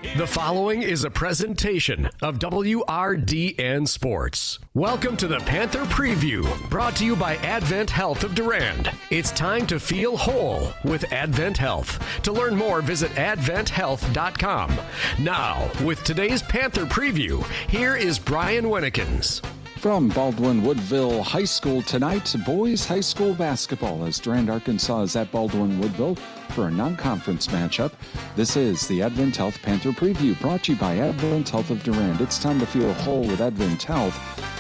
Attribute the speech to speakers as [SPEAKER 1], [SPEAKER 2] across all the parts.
[SPEAKER 1] The following is a presentation of WRDN Sports. Welcome to the Panther Preview, brought to you by Advent Health of Durand. It's time to feel whole with Advent Health. To learn more, visit adventhealth.com. Now, with today's Panther Preview, here is Brian Winnekins.
[SPEAKER 2] From Baldwin Woodville High School tonight, boys high school basketball as Durand-Arkansaw is at Baldwin Woodville for a non-conference matchup. This is the Advent Health Panther Preview, brought to you by Advent Health of Durand. It's time to feel whole with Advent Health.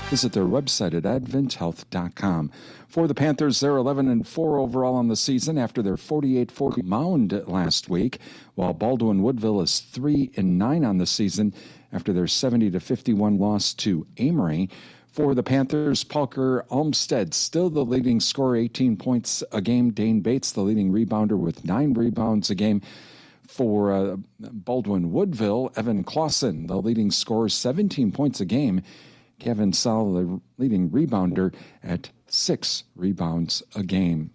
[SPEAKER 2] Visit their website at adventhealth.com. For the Panthers, they're 11-4 overall on the season after their 48-40 mound last week, while Baldwin Woodville is 3-9 on the season after their 70-51 loss to Amory. For the Panthers, Parker Olmstead still the leading scorer, 18 points a game. Dane Bates, the leading rebounder, with 9 rebounds a game. For Baldwin Woodville, Evan Clausen, the leading scorer, 17 points a game. Kevin Saul, the leading rebounder, at 6 rebounds a game.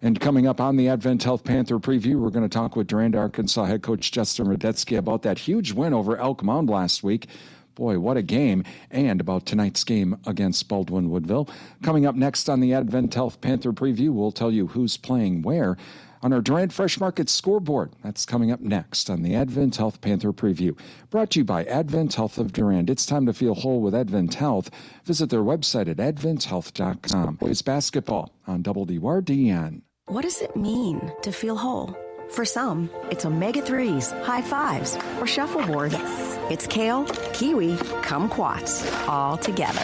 [SPEAKER 2] And coming up on the Advent Health Panther Preview, we're going to talk with Durand-Arkansaw head coach Justin Radetzky about that huge win over Elk Mound last week. Boy, what a game, and about tonight's game against Baldwin Woodville. Coming up next on the Advent Health Panther Preview, we'll tell you who's playing where on our Durand Fresh Market scoreboard. That's coming up next on the Advent Health Panther Preview. Brought to you by Advent Health of Durand. It's time to feel whole with Advent Health. Visit their website at adventhealth.com. Boys basketball on WRDN.
[SPEAKER 3] What does it mean to feel whole? For some, it's omega-3s, high fives, or shuffleboard. Yes. It's kale, kiwi, kumquats, all together.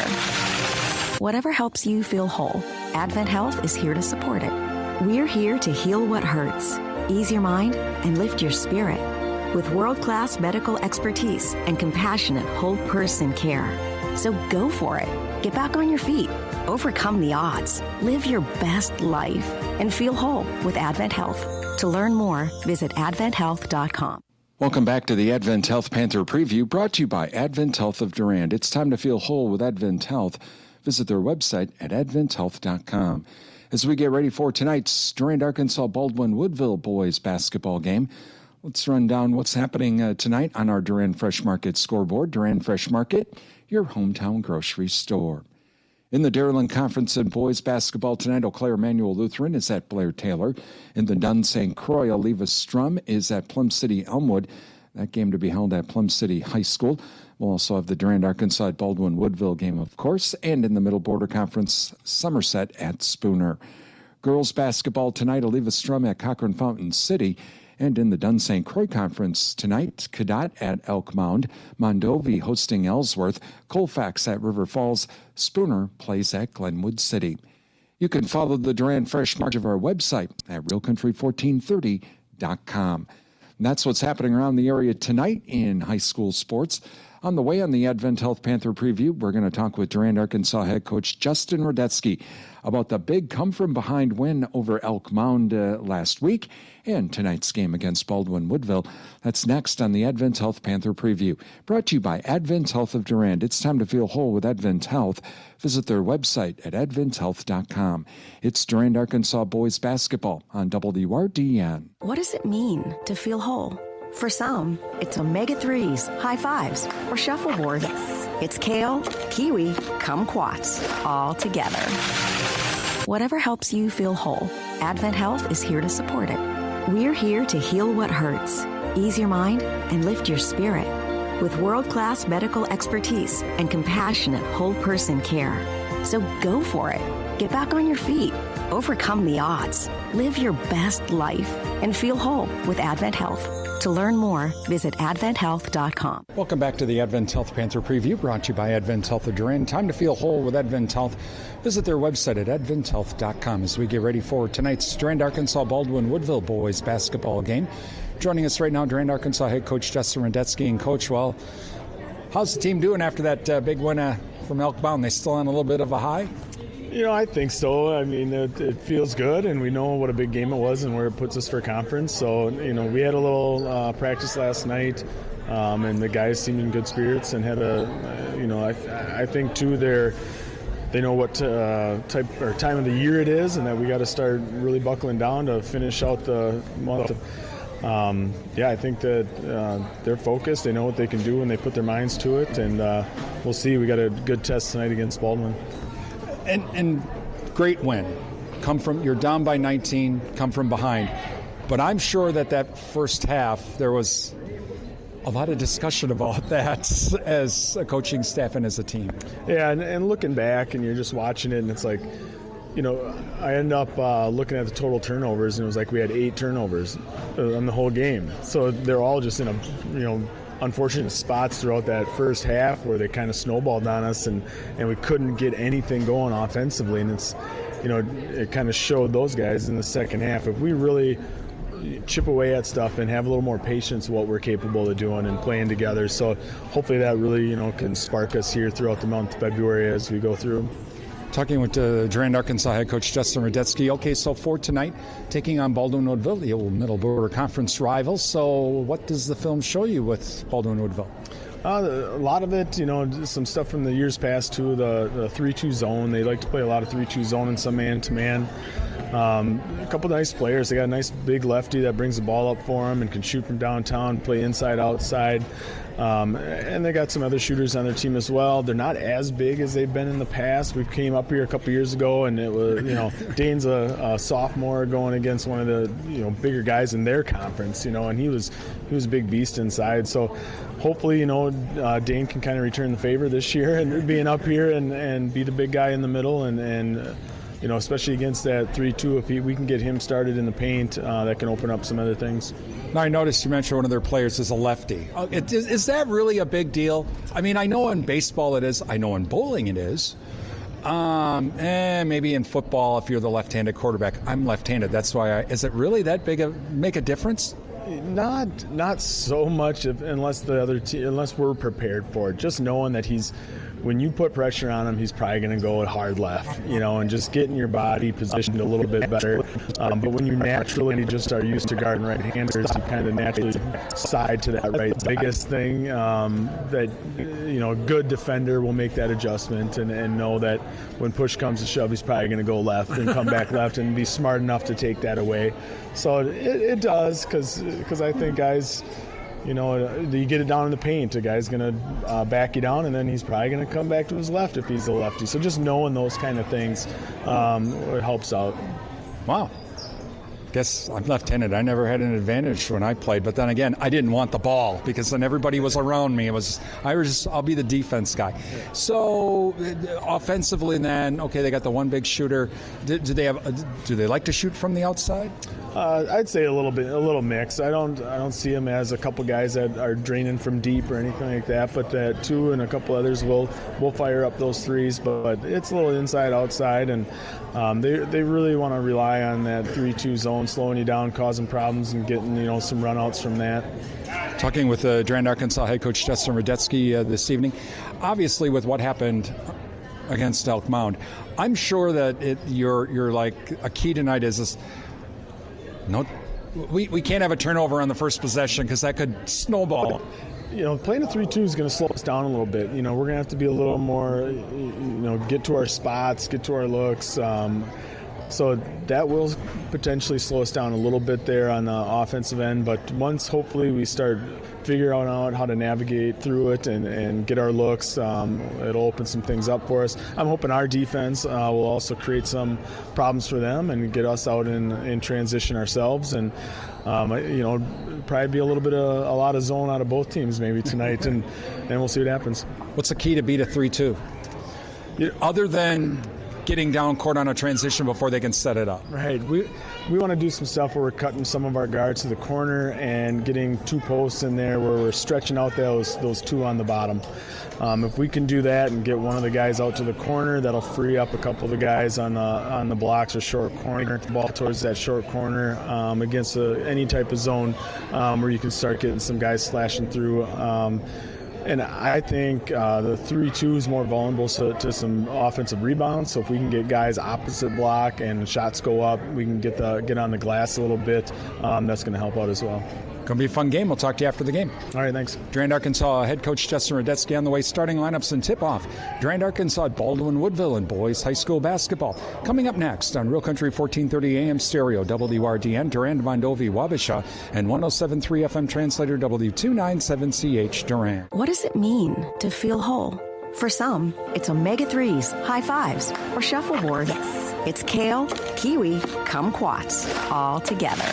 [SPEAKER 3] Whatever helps you feel whole, Advent Health is here to support it. We're here to heal what hurts, ease your mind, and lift your spirit with world-class medical expertise and compassionate whole-person care. So go for it. Get back on your feet. Overcome the odds. Live your best life and feel whole with Advent Health. To learn more, visit adventhealth.com.
[SPEAKER 2] Welcome back to the Advent Health Panther Preview, brought to you by Advent Health of Durand. It's time to feel whole with Advent Health. Visit their website at adventhealth.com. As we get ready for tonight's Durand-Arkansaw Baldwin Woodville boys basketball game, let's run down what's happening tonight on our Durand Fresh Market scoreboard. Durand Fresh Market, your hometown grocery store. In the Dairyland Conference in boys basketball tonight, Eau Claire Emmanuel Lutheran is at Blair Taylor. In the Dunn St. Croix, Oliva Strum is at Plum City Elmwood. That game to be held at Plum City High School. We'll also have the Durand-Arkansaw Baldwin Woodville game, of course, and in the Middle Border Conference, Somerset at Spooner. Girls basketball tonight, Oliva Strum at Cochrane Fountain City. And in the Dunn St. Croix Conference tonight, Cadott at Elk Mound, Mondovi hosting Ellsworth, Colfax at River Falls, Spooner plays at Glenwood City. You can follow the Durand Fresh Market of our website at realcountry1430.com. And that's what's happening around the area tonight in high school sports. On the way on the Advent Health Panther Preview, we're going to talk with Durand-Arkansaw head coach Justin Radetzky about the big come-from-behind win over Elk Mound last week and tonight's game against Baldwin Woodville. That's next on the Advent Health Panther Preview, brought to you by Advent Health of Durand. It's time to feel whole with Advent Health. Visit their website at adventhealth.com. It's Durand-Arkansaw boys basketball on WRDN.
[SPEAKER 3] What does it mean to feel whole? For some, it's omega-3s, high fives, or shuffleboard. Yes. It's kale, kiwi, kumquats, all together. Whatever helps you feel whole, Advent Health is here to support it. We're here to heal what hurts, ease your mind, and lift your spirit with world-class medical expertise and compassionate whole-person care. So go for it. Get back on your feet. Overcome the odds. Live your best life and feel whole with Advent Health. To learn more, visit adventhealth.com.
[SPEAKER 2] Welcome back to the Advent Health Panther Preview, brought to you by Advent Health of Durand. Time to feel whole with Advent Health. Visit their website at adventhealth.com as we get ready for tonight's Durand-Arkansaw Baldwin Woodville boys basketball game. Joining us right now, Durand-Arkansaw head coach Justin Radetzky. And Coach, well, how's the team doing after that big win from Elk Mound? They still on a little bit of a high?
[SPEAKER 4] I think so. I mean, it feels good, and we know what a big game it was and where it puts us for conference. So, we had a little practice last night, and the guys seemed in good spirits and had I think, too, they know what type or time of the year it is, and that we got to start really buckling down to finish out the month of I think that they're focused. They know what they can do when they put their minds to it, and we'll see. We got a good test tonight against Baldwin.
[SPEAKER 2] And great win. You're down by 19, come from behind. But I'm sure that first half there was a lot of discussion about that as a coaching staff and as a team.
[SPEAKER 4] Yeah, and looking back, and you're just watching it, and it's like, I end up looking at the total turnovers, and it was like we had 8 turnovers on the whole game. So they're all just in unfortunate spots throughout that first half where they kind of snowballed on us, and we couldn't get anything going offensively. And it's, it kind of showed those guys in the second half. If we really chip away at stuff and have a little more patience with what we're capable of doing and playing together. So hopefully that really, can spark us here throughout the month of February as we go through.
[SPEAKER 2] Talking with Durand-Arkansaw head coach Justin Radetsky. Okay, so for tonight, taking on Baldwin Woodville, the old Middle Border Conference rivals. So what does the film show you with Baldwin Woodville?
[SPEAKER 4] A lot of it, some stuff from the years past too, the 3-2 zone. They like to play a lot of 3-2 zone and some man-to-man. A couple of nice players. They got a nice big lefty that brings the ball up for them and can shoot from downtown, play inside, outside. And they got some other shooters on their team as well. They're not as big as they've been in the past. We came up here a couple years ago, and it was, Dane's a sophomore going against one of the, bigger guys in their conference, and he was a big beast inside. So hopefully, Dane can kind of return the favor this year and being up here and be the big guy in the middle and especially against that 3-2, if we can get him started in the paint, that can open up some other things.
[SPEAKER 2] Now, I noticed you mentioned one of their players is a lefty. Is that really a big deal? I mean, I know in baseball it is. I know in bowling it is. And maybe in football, if you're the left-handed quarterback. I'm left-handed. That's why. Is it really that big? Make a difference?
[SPEAKER 4] Not so much unless the other unless we're prepared for it. Just knowing that when you put pressure on him, he's probably going to go hard left, and just getting your body positioned a little bit better. But when you naturally just are used to guarding right-handers, you kind of naturally side to that right. The biggest thing that, a good defender will make that adjustment and know that when push comes to shove, he's probably going to go left and come back left and be smart enough to take that away. So it does because I think guys, you get it down in the paint, a guy's going to back you down, and then he's probably going to come back to his left if he's a lefty. So just knowing those kind of things it helps out.
[SPEAKER 2] Wow. Guess I'm left-handed. I never had an advantage when I played, but then again, I didn't want the ball because then everybody was around me. I'll be the defense guy. So offensively, then they got the one big shooter. Do they like to shoot from the outside?
[SPEAKER 4] I'd say a little mix. I don't see him as a couple guys that are draining from deep or anything like that, but that 2 and a couple others will fire up those threes. But it's a little inside outside, and they really want to rely on that 3-2 zone, slowing you down, causing problems, and getting some runouts from that.
[SPEAKER 2] Talking with Durand-Arkansaw head coach Justin Radetsky this evening. Obviously, with what happened against Elk Mound, I'm sure that you're like a key tonight is this. No, we can't have a turnover on the first possession because that could snowball.
[SPEAKER 4] Playing a 3-2 is going to slow us down a little bit. We're going to have to be a little more, get to our spots, get to our looks. So that will potentially slow us down a little bit there on the offensive end. But once hopefully we start figuring out how to navigate through it and get our looks, it'll open some things up for us. I'm hoping our defense will also create some problems for them and get us out in transition ourselves. And, probably be a lot of zone out of both teams maybe tonight, and we'll see what happens.
[SPEAKER 2] What's the key to beat a 3-2? Other than getting down court on a transition before they can set it up.
[SPEAKER 4] Right. We want to do some stuff where we're cutting some of our guards to the corner and getting 2 posts in there where we're stretching out those 2 on the bottom. If we can do that and get one of the guys out to the corner, that'll free up a couple of the guys on the blocks or short corner, the ball towards that short corner against any type of zone where you can start getting some guys slashing through. And I think the 3-2 is more vulnerable to some offensive rebounds. So if we can get guys opposite block and shots go up, we can get on the glass a little bit. That's going to help out as well.
[SPEAKER 2] Going to be a fun game. We'll talk to you after the game.
[SPEAKER 4] All right, thanks.
[SPEAKER 2] Durand-Arkansaw head coach Justin Radetzky on the way. Starting lineups and tip-off. Durand-Arkansaw at Baldwin Woodville and boys high school basketball. Coming up next on Real Country 1430 AM stereo, WRDN, Durand, Mondovi, Wabasha, and 107.3 FM translator W297CH Durand.
[SPEAKER 3] What does it mean to feel whole? For some, it's omega-3s, high fives, or shuffleboard. It's kale, kiwi, kumquats, all together.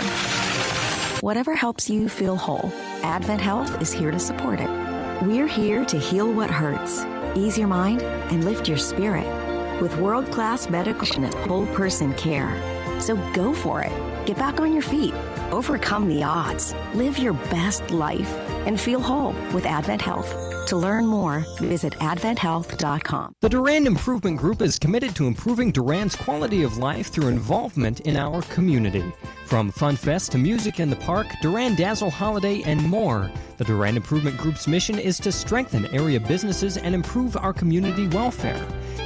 [SPEAKER 3] Whatever helps you feel whole, Advent Health is here to support it. We're here to heal what hurts, ease your mind, and lift your spirit with world-class medical and whole person care. So go for it. Get back on your feet. Overcome the odds. Live your best life and feel whole with Advent Health. To learn more, visit adventhealth.com.
[SPEAKER 5] The Durand Improvement Group is committed to improving Durand's quality of life through involvement in our community. From Fun Fest to music in the park, Durand Dazzle Holiday, and more, the Durand Improvement Group's mission is to strengthen area businesses and improve our community welfare.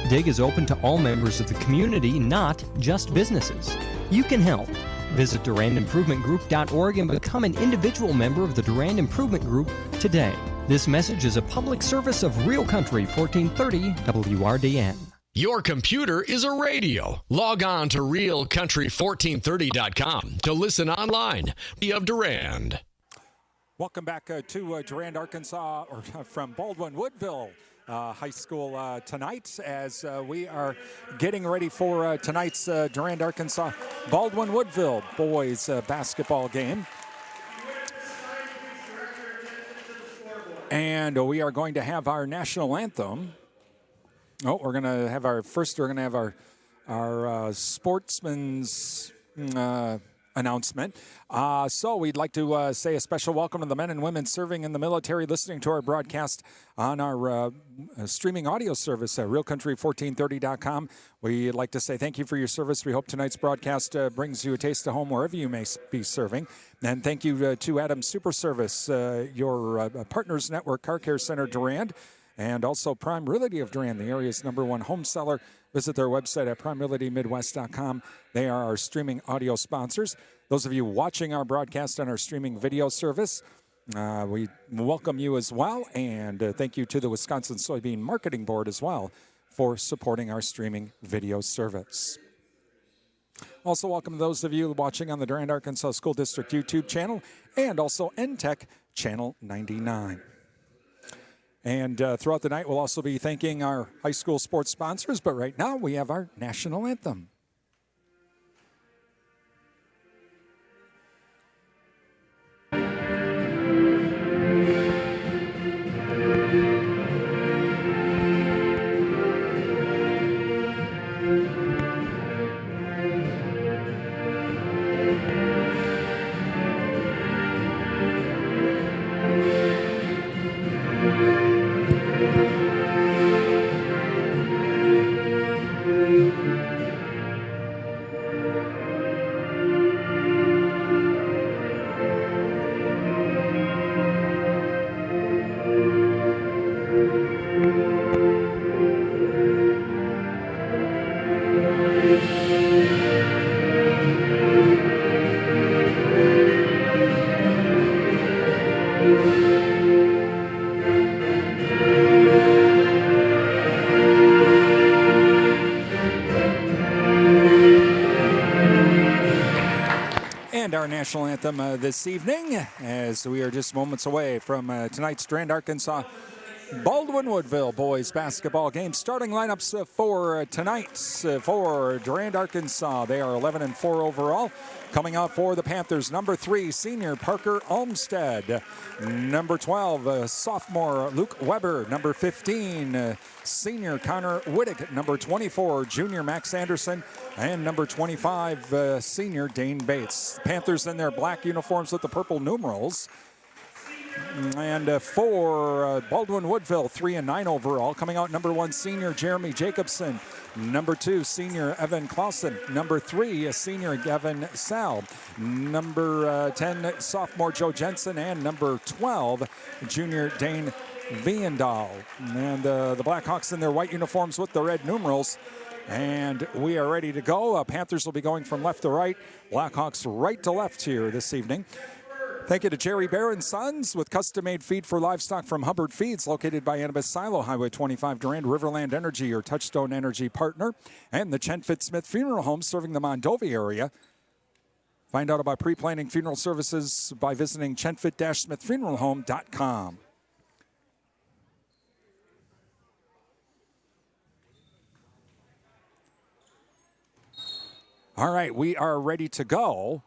[SPEAKER 5] DIG is open to all members of the community, not just businesses. You can help. Visit DurandImprovementGroup.org and become an individual member of the Durand Improvement Group today. This message is a public service of Real Country 1430 WRDN.
[SPEAKER 1] Your computer is a radio. Log on to realcountry1430.com to listen online. Be of Durand.
[SPEAKER 6] Welcome back to Durand-Arkansaw, or from Baldwin Woodville High School tonight, as we are getting ready for tonight's Durand-Arkansaw Baldwin Woodville boys basketball game. And we are going to have our national anthem. Oh, we're going to have our sportsman's announcement. So we'd like to say a special welcome to the men and women serving in the military, listening to our broadcast on our streaming audio service at realcountry1430.com. We'd like to say thank you for your service. We hope tonight's broadcast brings you a taste of home wherever you may be serving. And thank you to Adams Super Service, your Partners Network Car Care Center Durand, and also Prime Realty of Durand, the area's #1 home seller. Visit their website at primerealitymidwest.com. They are our streaming audio sponsors. Those of you watching our broadcast on our streaming video service, we welcome you as well. And thank you to the Wisconsin Soybean Marketing Board as well for supporting our streaming video service. Also welcome those of you watching on the Durand-Arkansaw School District YouTube channel and also NTech Channel 99. And throughout the night, we'll also be thanking our high school sports sponsors. But right now, we have our national anthem. Our national anthem this evening, as we are just moments away from tonight's Durand-Arkansaw Baldwin Woodville boys basketball game. Starting lineups for tonight for Durand-Arkansaw. They are 11-4 overall. Coming out for the Panthers, number 3, senior Parker Olmstead. Number 12, sophomore Luke Weber. Number 15, senior Connor Wittig. Number 24, junior Max Anderson. And number 25, senior Dane Bates. Panthers in their black uniforms with the purple numerals. And for Baldwin Woodville, 3-9 overall. Coming out number 1, senior Jeremy Jacobson. Number 2, senior Evan Clausen. Number 3, senior Gavin Sal. Number 10, sophomore Joe Jensen. And number 12, junior Dane Viendal. And the Blackhawks in their white uniforms with the red numerals. And we are ready to go. Panthers will be going from left to right. Blackhawks right to left here this evening. Thank you to Jerry Bear and Sons with custom-made feed for livestock from Hubbard Feeds, located by Annabeth Silo, Highway 25, Durand. Riverland Energy, your Touchstone Energy partner, and the Chenfit Smith Funeral Home serving the Mondovi area. Find out about pre-planning funeral services by visiting chenfit-smithfuneralhome.com. All right, we are ready to go.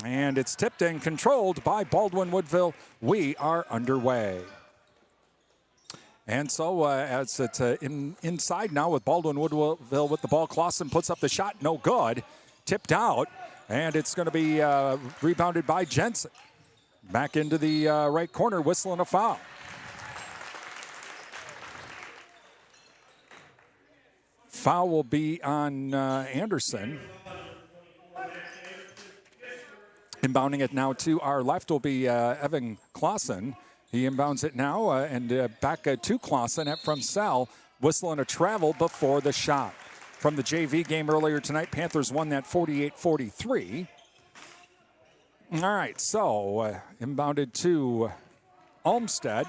[SPEAKER 6] And it's tipped and controlled by Baldwin Woodville. We are underway. And so as it's inside now with Baldwin Woodville with the ball, Clausen puts up the shot, no good. Tipped out, and it's going to be rebounded by Jensen. Back into the right corner, whistling a foul. Foul will be on Anderson. Inbounding it now to our left will be Evan Clausen. He inbounds it now and back to Clausen from Sal, whistling a travel before the shot. From the JV game earlier tonight, Panthers won that 48-43. All right, so inbounded to Olmsted.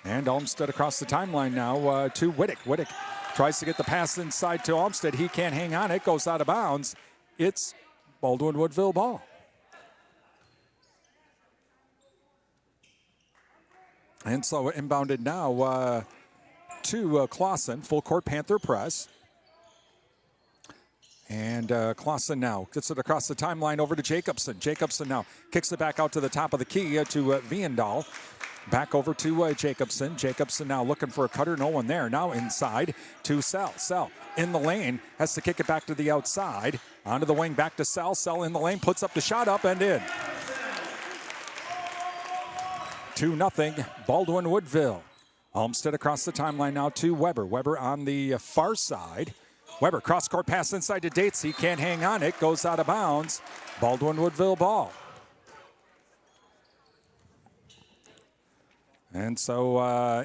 [SPEAKER 6] And Olmsted across the timeline now to Wittick. Wittick tries to get the pass inside to Olmsted. He can't hang on. It goes out of bounds. It's Baldwin Woodville ball. And so inbounded now to Clausen, full court Panther press. And Clausen now gets it across the timeline over to Jacobson. Jacobson now kicks it back out to the top of the key to Viendal. Back over to Jacobson. Jacobson now looking for a cutter. No one there. Now inside to Sell. Sell in the lane. Has to kick it back to the outside. Onto the wing. Back to Sell. Sell in the lane. Puts up the shot up and in. 2-0 Baldwin Woodville. Olmsted across the timeline now to Weber. Weber on the far side. Weber cross-court pass inside to Dates. He can't hang on. It goes out of bounds. Baldwin Woodville ball. And so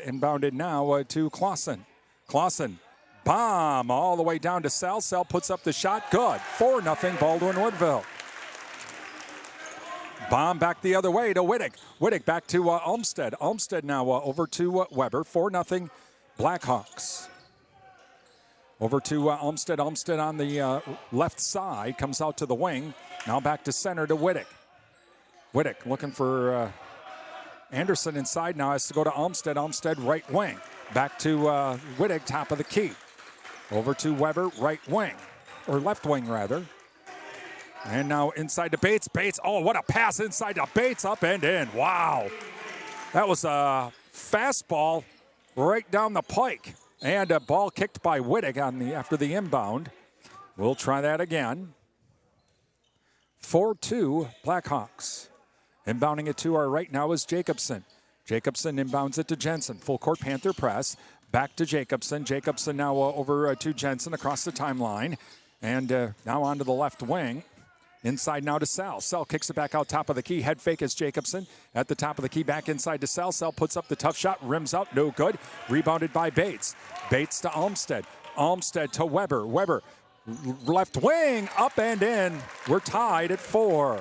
[SPEAKER 6] inbounded now to Clausen. Clausen, bomb all the way down to Sal. Sal puts up the shot. Good. 4-0 Baldwin Woodville. Bomb back the other way to Wittick. Wittick back to Olmsted. Olmsted now over to Weber. 4-0 Blackhawks. Over to Olmsted. Olmsted on the left side. Comes out to the wing. Now back to center to Wittick. Wittick looking for Anderson inside now, has to go to Olmsted. Olmsted right wing. Back to Wittick, top of the key. Over to Weber, right wing. Or left wing, rather. And now inside to Bates. Bates, oh, what a pass inside to Bates. Up and in. Wow. That was a fastball right down the pike. And a ball kicked by Wittick after the inbound. We'll try that again. 4-2 Blackhawks. Inbounding it to our right now is Jacobson. Jacobson inbounds it to Jensen. Full court Panther press. Back to Jacobson. Jacobson now over to Jensen across the timeline. And now onto the left wing. Inside now to Sal. Sal kicks it back out top of the key. Head fake is Jacobson. At the top of the key, back inside to Sal. Sal puts up the tough shot. Rims out. No good. Rebounded by Bates. Bates to Olmsted. Olmsted to Weber. Weber left wing. Up and in. We're tied at 4.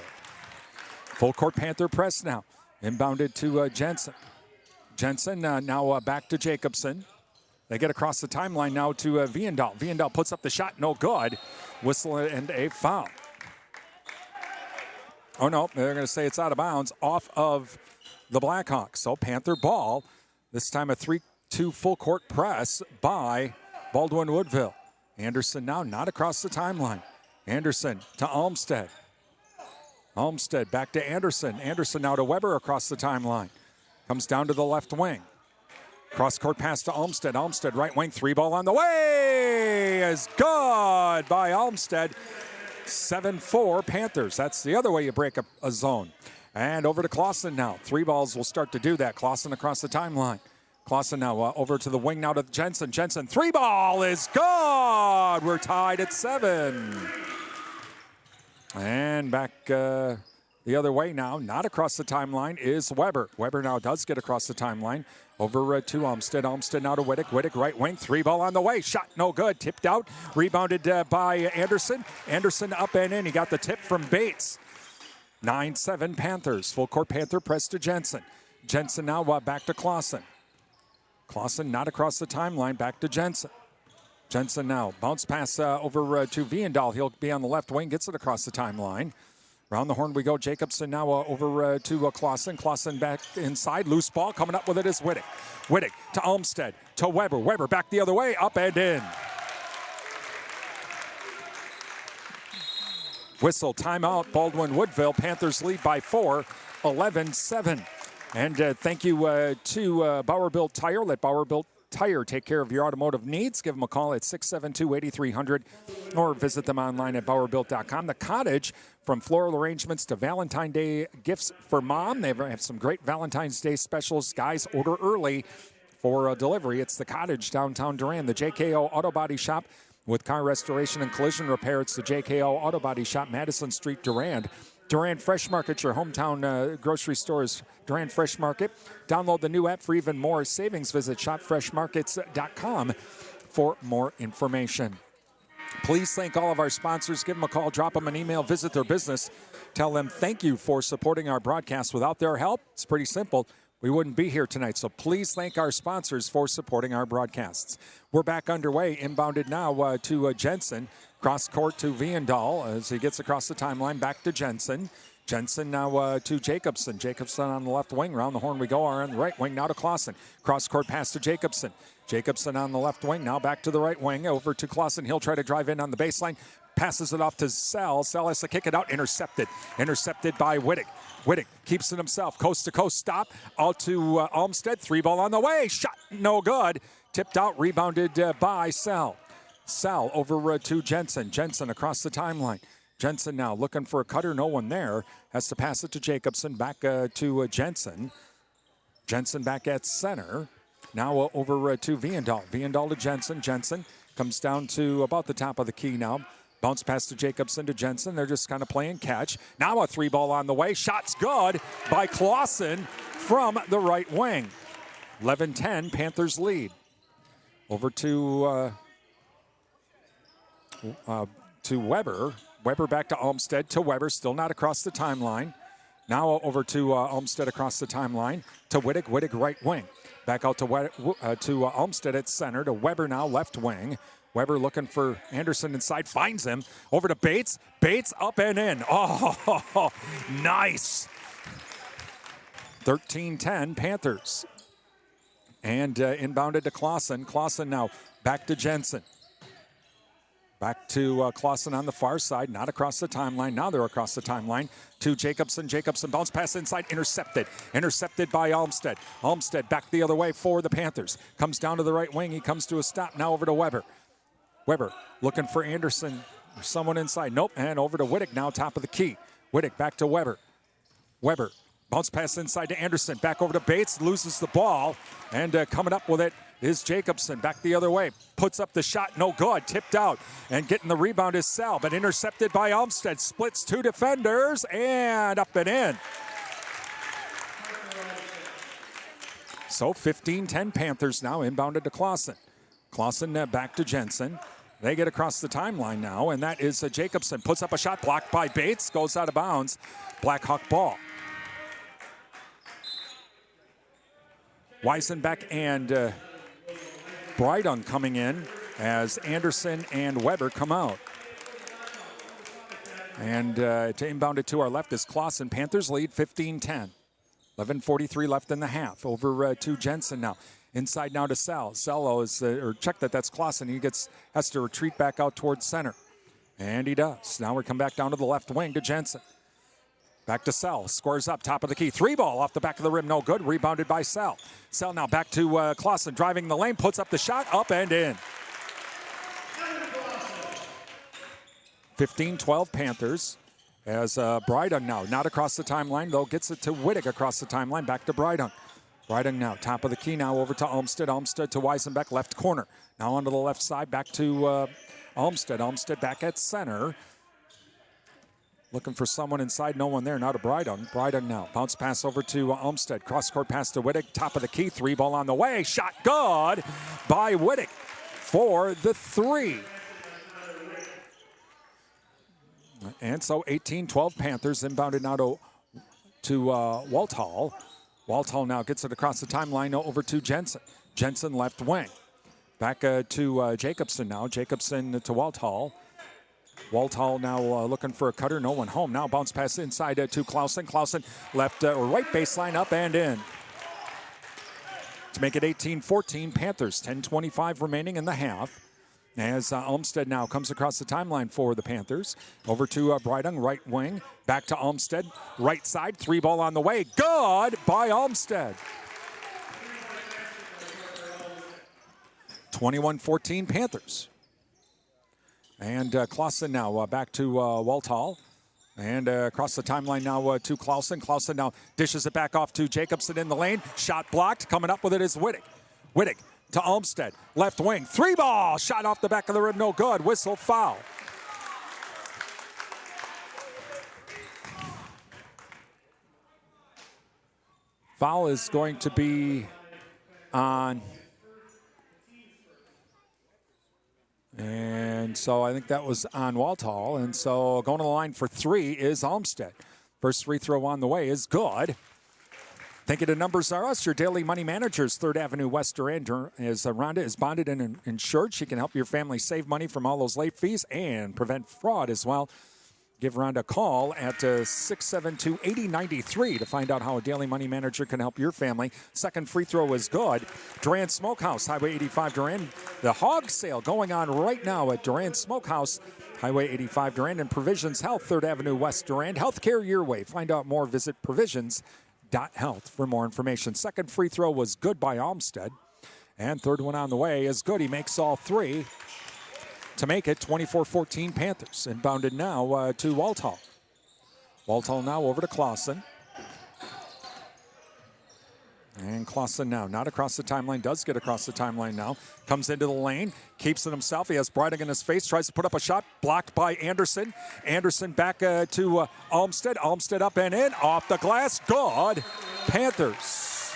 [SPEAKER 6] Full court Panther press now. Inbounded to Jensen. Jensen now back to Jacobson. They get across the timeline now to Viendal. Viendal puts up the shot. No good. Whistle and a foul. Oh, no. They're going to say it's out of bounds off of the Blackhawks. So Panther ball. This time a 3-2 full court press by Baldwin Woodville. Anderson now not across the timeline. Anderson to Olmsted. Olmsted back to Anderson. Anderson now to Weber across the timeline. Comes down to the left wing. Cross-court pass to Olmsted. Olmsted right wing. 3-ball on the way is good by Olmsted. 7-4 Panthers. That's the other way you break a zone. And over to Clausen now. 3 balls will start to do that. Clausen across the timeline. Clausen now over to the wing now to Jensen. Jensen 3-ball is good. We're tied at 7. And back the other way now, not across the timeline, is Weber. Weber now does get across the timeline. Over to Olmsted. Olmsted now to Wittick. Wittick right wing. 3-ball on the way. Shot no good. Tipped out. Rebounded by Anderson. Anderson up and in. He got the tip from Bates. 9-7 Panthers. Full court Panther press to Jensen. Jensen now back to Clausen. Clausen not across the timeline, back to Jensen. Jensen now bounce pass over to Viandahl. He'll be on the left wing, gets it across the timeline. Round the horn we go. Jacobson now over to Clausen. Clausen back inside. Loose ball. Coming up with it is Wittig. Wittig to Olmstead. To Weber. Weber back the other way. Up and in. Whistle. Timeout. Baldwin Woodville. Panthers lead by 4. 11-7. And thank you to Bauer Built Tire. Let Bauer Built Tire take care of your automotive needs. Give them a call at 672-8300 or visit them online at BauerBuilt.com. The Cottage, from floral arrangements to Valentine's Day gifts for mom. They have some great Valentine's Day specials. Guys, order early for delivery. It's The Cottage, downtown Durand. The JKO Auto Body Shop with car restoration and collision repair. It's the JKO Auto Body Shop, Madison Street, Durand. Durand Fresh Market, your hometown grocery stores. Durand Fresh Market. Download the new app for even more savings. Visit shopfreshmarkets.com for more information. Please thank all of our sponsors. Give them a call, drop them an email, visit their business. Tell them thank you for supporting our broadcast. Without their help, it's pretty simple. We wouldn't be here tonight. So please thank our sponsors for supporting our broadcasts. We're back underway. Inbounded now to Jensen. Cross court to Viandahl as he gets across the timeline. Back to Jensen. Jensen now to Jacobson. Jacobson on the left wing. Round the horn we go. On the right wing now to Clausen. Cross court pass to Jacobson. Jacobson on the left wing. Now back to the right wing. Over to Clausen. He'll try to drive in on the baseline. Passes it off to Sell. Sell has to kick it out. Intercepted. Intercepted by Wittig. Wittig keeps it himself. Coast to coast stop. Out to Olmstead. 3-ball on the way. Shot no good. Tipped out. Rebounded by Sell. Sell over to Jensen. Jensen across the timeline. Jensen now looking for a cutter. No one there. Has to pass it to Jacobson. Back to Jensen. Jensen back at center. Now over to Viandahl. Viandahl to Jensen. Jensen comes down to about the top of the key now. Bounce pass to Jacobson to Jensen. They're just kind of playing catch. Now a 3-ball on the way. Shot's good by Clausen from the right wing. 11-10, Panthers lead. Over to Weber. Weber back to Olmstead. To Weber, still not across the timeline. Now over to Olmstead across the timeline. To Wittig. Wittig right wing. Back out to Olmstead at center. To Weber now left wing. Weber looking for Anderson inside. Finds him. Over to Bates. Bates up and in. Oh, nice. 13-10 Panthers. And inbounded to Clausen. Clausen now back to Jensen. Back to Clausen on the far side, not across the timeline. Now they're across the timeline to Jacobson. Jacobson bounce pass inside, intercepted. Intercepted by Olmstead. Olmstead back the other way for the Panthers. Comes down to the right wing. He comes to a stop. Now over to Weber. Weber looking for Anderson. Someone inside. Nope. And over to Wittig now, top of the key. Wittig back to Weber. Weber bounce pass inside to Anderson. Back over to Bates. Loses the ball. And coming up with it is Jacobson. Back the other way. Puts up the shot. No good. Tipped out. And getting the rebound is Sal. But intercepted by Olmstead. Splits two defenders. And up and in. So 15-10 Panthers now. Inbounded to Clausen. Clausen back to Jensen. They get across the timeline now. And that is Jacobson. Puts up a shot. Blocked by Bates. Goes out of bounds. Blackhawk ball. Weisenbeck and Brydung coming in as Anderson and Weber come out. And to inbound it to our left is Clausen. Panthers lead 15-10. 11:43 left in the half. Over to Jensen now. Inside now to Sal. Sal is, check that's Clausen. He has to retreat back out towards center. And he does. Now we come back down to the left wing to Jensen. Back to Sell. Scores up, top of the key. 3-ball off the back of the rim. No good. Rebounded by Sell. Sell now back to Clausen. Driving the lane. Puts up the shot. Up and in. 15-12 Panthers. As Brydung now. Not across the timeline, though. Gets it to Wittig across the timeline. Back to Brydung. Brydung now. Top of the key now over to Olmstead. Olmstead to Weisenbeck. Left corner. Now onto the left side. Back to Olmstead. Olmstead back at center. Looking for someone inside, no one there. Now to Brydung. Brydung now. Bounce pass over to Olmstead. Cross-court pass to Wittig. Top of the key. 3-ball on the way. Shot good by Wittig for the 3. And so 18-12 Panthers inbounded now to Walthall. Walthall now gets it across the timeline over to Jensen. Jensen left wing. Back to Jacobson now. Jacobson to Walthall. Walthall now looking for a cutter. No one home. Now bounce pass inside to Clausen. Clausen left or right baseline up and in. To make it 18-14 Panthers. 10:25 remaining in the half. As Olmsted now comes across the timeline for the Panthers. Over to Brydung, right wing. Back to Olmsted, right side. 3-ball on the way. Good by Olmsted. 21-14 Panthers. And Clausen now back to Walthall. And across the timeline now to Clausen. Clausen now dishes it back off to Jacobson in the lane. Shot blocked. Coming up with it is Wittig. Wittig to Olmsted, left wing, 3-ball, shot off the back of the rim, no good, whistle, foul. Foul is going to be on, and so I think that was on Walthall, and so going to the line for 3 is Olmsted. First free throw on the way is good. Thinking the numbers are us, your daily money managers, 3rd Avenue West Durand. Rhonda is bonded and insured. She can help your family save money from all those late fees and prevent fraud as well. Give Rhonda a call at 672-8093 to find out how a daily money manager can help your family. Second free throw is good. Durand Smokehouse, Highway 85 Durand. The hog sale going on right now at Durand Smokehouse, Highway 85 Durand, and Provisions Health, 3rd Avenue West Durand. Healthcare your way. Find out more. Visit Provisions.health for more information. Second free throw was good by Olmsted. And third one on the way is good. He makes all 3 to make it 24-14 Panthers. Inbounded now to Walthall. Walthall now over to Clausen. And Clausen now not across the timeline, does get across the timeline now. Comes into the lane, keeps it himself. He has Brydung in his face, tries to put up a shot, blocked by Anderson. Anderson back to Olmsted. Olmsted up and in, off the glass, good. Panthers.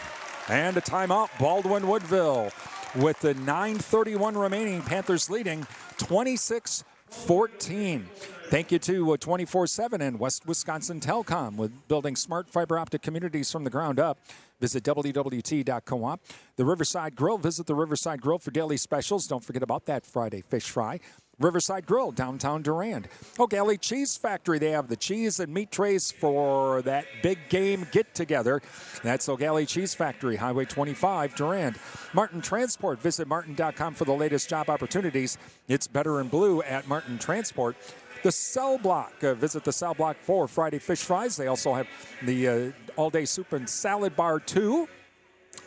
[SPEAKER 6] And a timeout, Baldwin Woodville. With the 9:31 remaining, Panthers leading 26-14. Thank you to 24/7 and West Wisconsin Telecom with building smart fiber optic communities from the ground up. Visit WWT.coop. The Riverside Grill. Visit the Riverside Grill for daily specials. Don't forget about that Friday fish fry. Riverside Grill, downtown Durand. O'Galley Cheese Factory. They have the cheese and meat trays for that big game get-together. That's O'Galley Cheese Factory, Highway 25, Durand. Martin Transport. Visit martin.com for the latest job opportunities. It's better in blue at Martin Transport. The Cell Block. Visit the Cell Block for Friday fish fries. They also have the all-day soup and salad bar, too,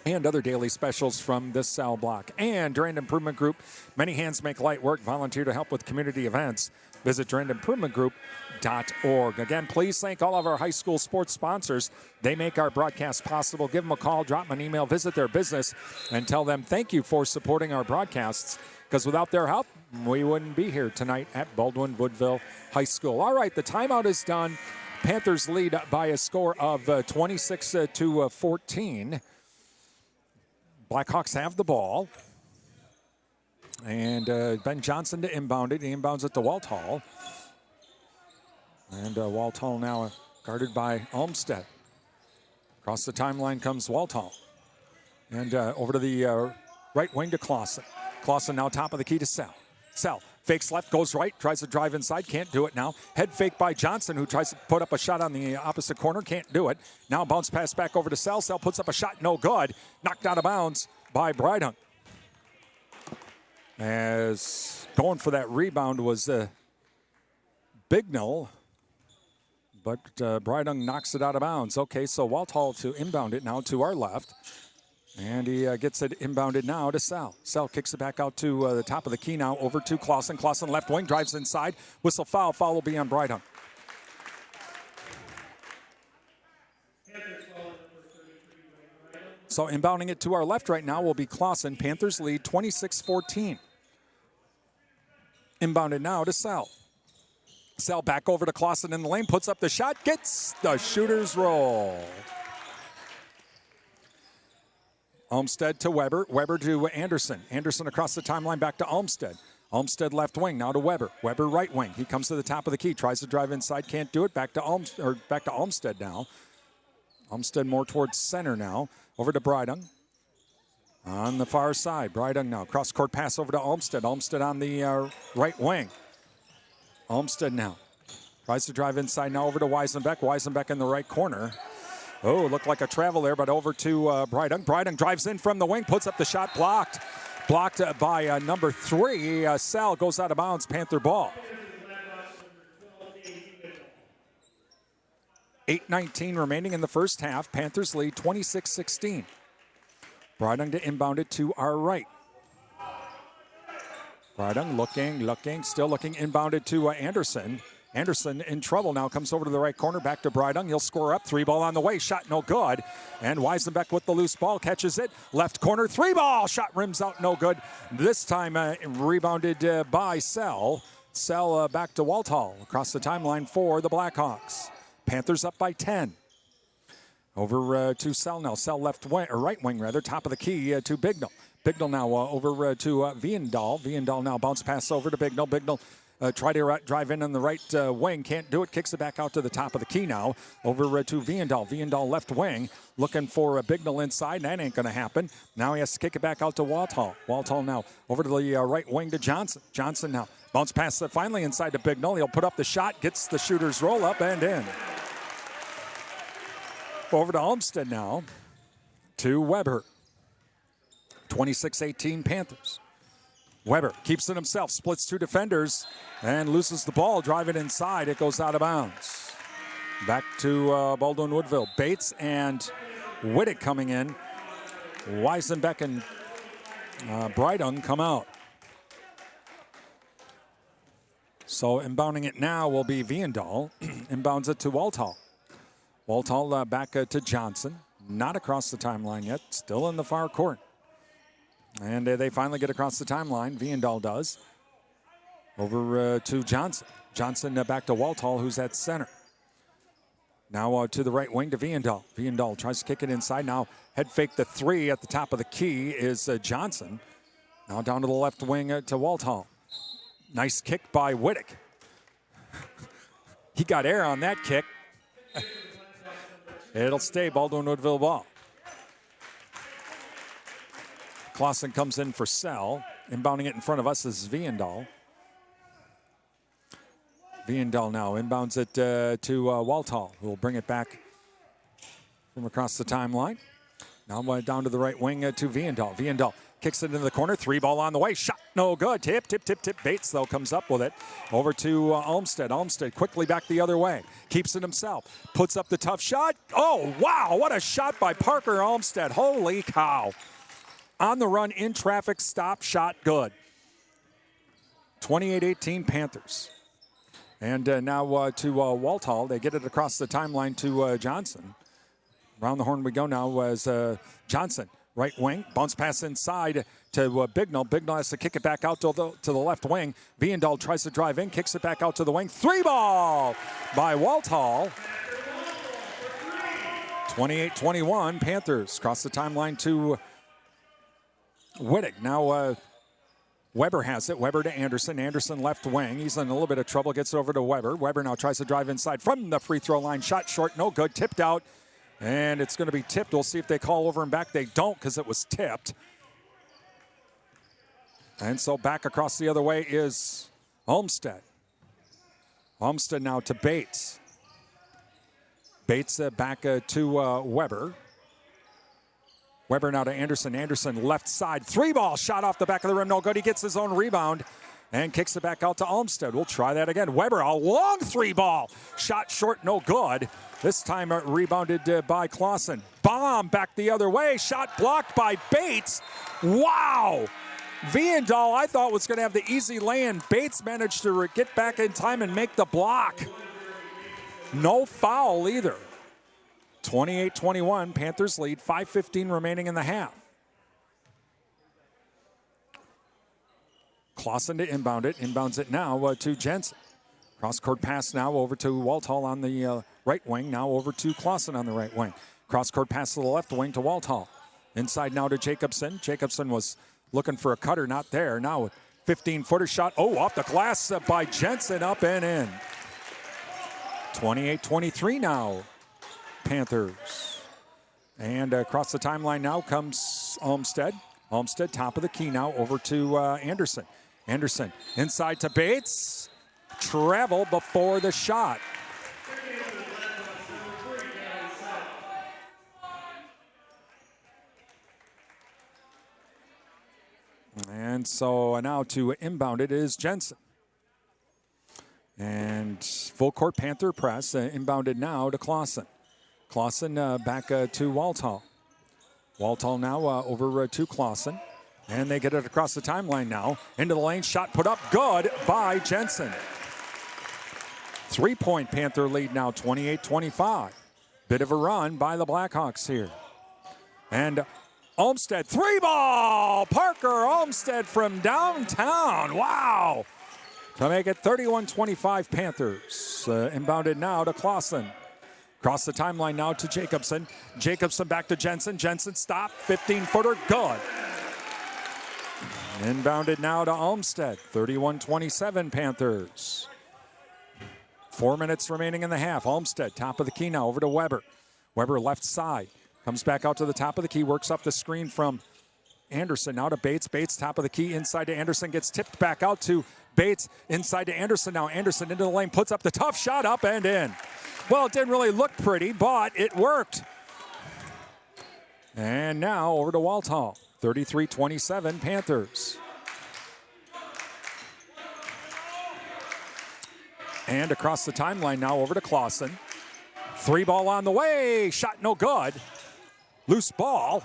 [SPEAKER 6] and other daily specials from this Cell Block. And Durand Improvement Group. Many hands make light work. Volunteer to help with community events. Visit durandimprovementgroup.org. Again, please thank all of our high school sports sponsors. They make our broadcast possible. Give them a call, drop them an email, visit their business, and tell them thank you for supporting our broadcasts, because without their help, we wouldn't be here tonight at Baldwin Woodville High School. All right, the timeout is done. Panthers lead by a score of 26-14. Blackhawks have the ball. And Ben Johnson to inbound it. He inbounds it to Walthall. And Walthall now guarded by Olmsted. Across the timeline comes Walthall. And over to the right wing to Clausen. Clausen now top of the key to Sell. Sell fakes left, goes right, tries to drive inside, can't do it now. Head fake by Johnson, who tries to put up a shot on the opposite corner, can't do it. Now bounce pass back over to Sell. Sell puts up a shot, no good. Knocked out of bounds by Brydung. As going for that rebound was Bignell, but Brydung knocks it out of bounds. Okay, so Walthall to inbound it now to our left. And he gets it inbounded now to Sell. Sell kicks it back out to the top of the key now over to Clausen. Clausen left wing, drives inside. Whistle foul. Foul will be on Brydung. So inbounding it to our left right now will be Clausen. Panthers lead 26-14. Inbounded now to Sell. Sell back over to Clausen in the lane, puts up the shot, gets the shooter's roll. Olmsted to Weber. Weber to Anderson. Anderson across the timeline back to Olmsted. Olmsted left wing, now to Weber. Weber right wing. He comes to the top of the key, tries to drive inside, can't do it. Back to Olmsted now. Olmsted more towards center now. Over to Brydung. On the far side, Brydung now. Cross-court pass over to Olmsted. Olmsted on the right wing. Olmsted now. Tries to drive inside now over to Weisenbeck. Weisenbeck in the right corner. Oh, looked like a travel there, but over to Brydung. Brydung drives in from the wing, puts up the shot, blocked. Blocked by number 3. Sal goes out of bounds, Panther ball. 8:19 remaining in the first half. Panthers lead 26-16. Brydung to inbound it to our right. Brydung looking, still looking, inbounded to Anderson. Anderson in trouble now, comes over to the right corner, back to Brydung. He'll score up, 3 ball on the way, shot no good. And Weisenbeck with the loose ball, catches it. Left corner, 3 ball, shot rims out, no good. This time rebounded by Sell. Sell back to Walthall, across the timeline for the Blackhawks. Panthers up by 10. Over to Sell now. Sell left wing, or right wing rather, top of the key to Bignell. Bignell now over to Viendal. Viendal now bounce pass over to Bignell. Bignell try to drive in on the right wing. Can't do it. Kicks it back out to the top of the key now. Over to Viendal. Viendal left wing. Looking for a Bignell inside. That ain't going to happen. Now he has to kick it back out to Walthall. Walthall now over to the right wing to Johnson. Johnson now. Bounce pass finally inside to Bignell. He'll put up the shot. Gets the shooter's roll up and in. Over to Olmsted now. To Weber. 26-18 Panthers. Weber keeps it himself, splits 2 defenders, and loses the ball. Drive it inside. It goes out of bounds. Back to Baldwin Woodville. Bates and Wittick coming in. Weisenbeck and Brydung come out. So inbounding it now will be Viendal. Inbounds it to Walthall. Walthall back to Johnson. Not across the timeline yet. Still in the far court. And they finally get across the timeline. Viendal does. Over to Johnson. Johnson back to Walthall, who's at center. Now to the right wing to Viendal. Viendal tries to kick it inside. Now head fake the 3 at the top of the key is Johnson. Now down to the left wing to Walthall. Nice kick by Wittick. He got air on that kick. It'll stay Baldwin Woodville ball. Clausen comes in for Sell. Inbounding it in front of us is Viendal. Viendal now inbounds it to Walthall, who will bring it back from across the timeline. Now down to the right wing to Viendal. Viendal kicks it into the corner. 3 ball on the way. Shot no good. Tip. Bates, though, comes up with it. Over to Olmsted. Olmsted quickly back the other way. Keeps it himself. Puts up the tough shot. Oh, wow. What a shot by Parker Olmsted. Holy cow. On the run, in traffic, stop, shot, good. 28-18 Panthers. And now to Walthall. They get it across the timeline to Johnson. Around the horn we go now as Johnson. Right wing, bounce pass inside to Bignell. Bignell has to kick it back out to the left wing. Viendal tries to drive in, kicks it back out to the wing. 3 ball by Walthall. 28-21 Panthers. Cross the timeline to Wittick. Now Weber has it. Weber to Anderson. Anderson left wing. He's in a little bit of trouble. Gets it over to Weber. Weber now tries to drive inside from the free throw line. Shot short. No good. Tipped out. And it's going to be tipped. We'll see if they call over and back. They don't because it was tipped. And so back across the other way is Olmsted. Olmsted now to Bates. Bates back to Weber. Weber now to Anderson. Anderson left side. 3 ball shot off the back of the rim. No good. He gets his own rebound and kicks it back out to Olmsted. We'll try that again. Weber, a long 3 ball. Shot short. No good. This time rebounded by Clausen. Bomb back the other way. Shot blocked by Bates. Wow. Viendal, I thought, was going to have the easy lay-in. Bates managed to get back in time and make the block. No foul either. 28-21, Panthers lead. 5:15 remaining in the half. Clausen to inbound it. Inbounds it now to Jensen. Cross-court pass now over to Walthall on the right wing. Now over to Clausen on the right wing. Cross-court pass to the left wing to Walthall. Inside now to Jacobson. Jacobson was looking for a cutter, not there. Now 15-footer shot. Oh, off the glass by Jensen, up and in. 28-23 now, Panthers. And across the timeline now comes Olmsted. Olmsted, top of the key now, over to Anderson. Anderson inside to Bates. Travel before the shot. And so now to inbound it is Jensen. And full court Panther press, inbounded now to Clausen. Clausen back to Walthall. Walthall now over to Clausen. And they get it across the timeline now. Into the lane, shot put up, good by Jensen. 3-point Panther lead now, 28-25. Bit of a run by the Blackhawks here. And Olmsted, 3-ball! Parker Olmsted from downtown, wow! To make it 31-25 Panthers. Inbounded now to Clausen. Across the timeline now to Jacobson. Jacobson back to Jensen. Jensen stop. 15-footer. Good. Inbounded now to Olmsted. 31-27 Panthers. 4 minutes remaining in the half. Olmsted, top of the key now, over to Weber. Weber left side. Comes back out to the top of the key. Works off the screen from Anderson. Now to Bates. Bates, top of the key. Inside to Anderson. Gets tipped back out to Bates. Inside to Anderson now. Anderson into the lane. Puts up the tough shot. Up and in. Well, it didn't really look pretty, but it worked. And now over to Walthall. 33-27 Panthers. And across the timeline now over to Clausen. 3-ball on the way. Shot no good. Loose ball.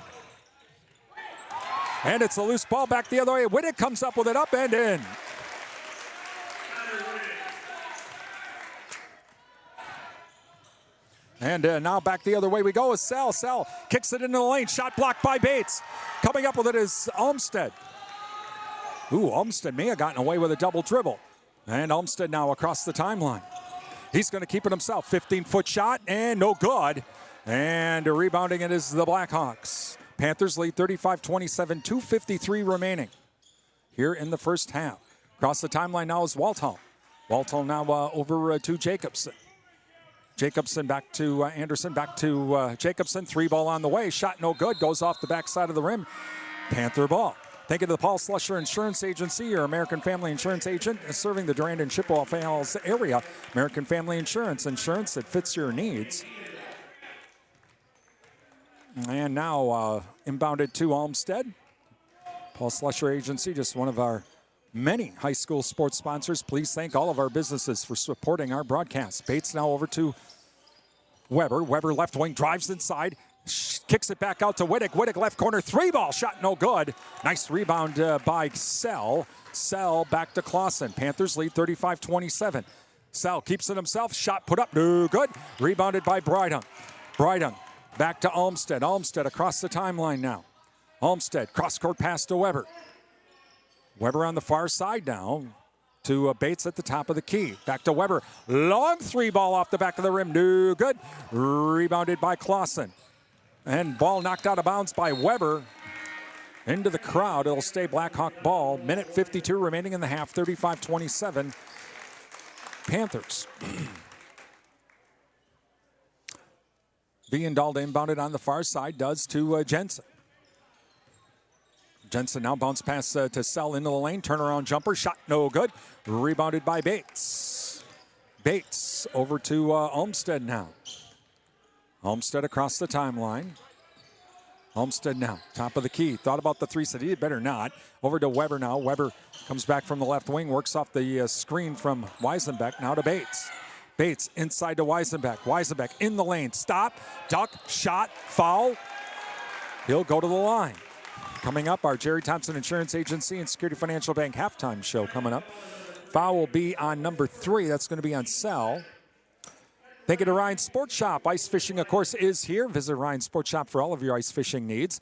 [SPEAKER 6] And it's a loose ball back the other way. Whittick comes up with it, up and in. And now back the other way we go is Sell. Sell kicks it into the lane. Shot blocked by Bates. Coming up with it is Olmsted. Ooh, Olmsted may have gotten away with a double dribble. And Olmsted now across the timeline. He's going to keep it himself. 15-foot shot and no good. And rebounding it is the Blackhawks. Panthers lead 35-27, 2:53 remaining here in the first half. Across the timeline now is Walthall. Walthall now over to Jacobson. Jacobson back to Anderson, back to Jacobson. 3-ball on the way. Shot no good. Goes off the backside of the rim. Panther ball. Thank you to the Paul Slusher Insurance Agency, your American Family Insurance agent, serving the Durand and Chippewa Falls area. American Family Insurance that fits your needs. And now inbounded to Olmsted. Paul Slusher Agency, just one of our many high school sports sponsors. Please thank all of our businesses for supporting our broadcast. Bates now over to Weber. Weber left wing, drives inside, kicks it back out to Whittick. Whittick left corner, 3-ball shot no good. Nice rebound by Sell. Sell back to Clausen. Panthers lead 35-27. Sell keeps it himself, shot put up, no good. Rebounded by Brydon. Brydon back to Olmsted. Olmsted across the timeline now. Olmsted, cross-court pass to Weber. Weber on the far side now to Bates at the top of the key. Back to Weber. Long 3-ball off the back of the rim. No good. Rebounded by Clausen. And ball knocked out of bounds by Weber. Into the crowd. It'll stay Blackhawk ball. Minute 52 remaining in the half. 35-27. Panthers. Viandalda inbounded on the far side. Does to Jensen. Jensen now bounce pass to Sell into the lane. Turnaround jumper. Shot no good. Rebounded by Bates. Bates over to Olmsted now. Olmsted across the timeline. Olmsted now, top of the key. Thought about the three, said he better not. Over to Weber now. Weber comes back from the left wing, works off the screen from Weisenbeck. Now to Bates. Bates inside to Weisenbeck. Weisenbeck in the lane. Stop, duck, shot, foul. He'll go to the line. Coming up, our Jerry Thompson Insurance Agency and Security Financial Bank halftime show coming up. Foul will be on number 3. That's going to be on Sell. Thank you to Ryan Sports Shop. Ice fishing, of course, is here. Visit Ryan Sports Shop for all of your ice fishing needs.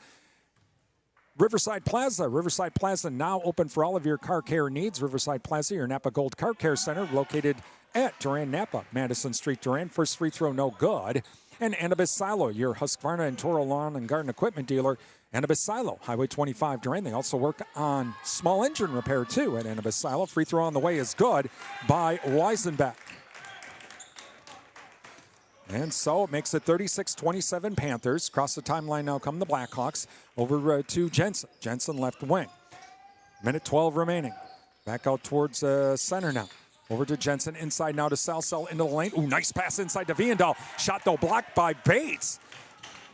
[SPEAKER 6] Riverside Plaza now open for all of your car care needs. Riverside Plaza, your Napa Gold Car Care Center, located at Durand Napa, Madison Street, Durand. First free throw, no good. And Annabis Silo, your Husqvarna and Toro lawn and garden equipment dealer Anabas-Silo, Highway 25 Durand. They also work on small engine repair, too, at Anabas-Silo. Free throw on the way is good by Weisenbeck. And so it makes it 36-27 Panthers. Across the timeline now come the Blackhawks. Over to Jensen. Jensen left wing. Minute 12 remaining. Back out towards center now. Over to Jensen. Inside now to Salcel into the lane. Ooh, nice pass inside to Viandahl. Shot though blocked by Bates.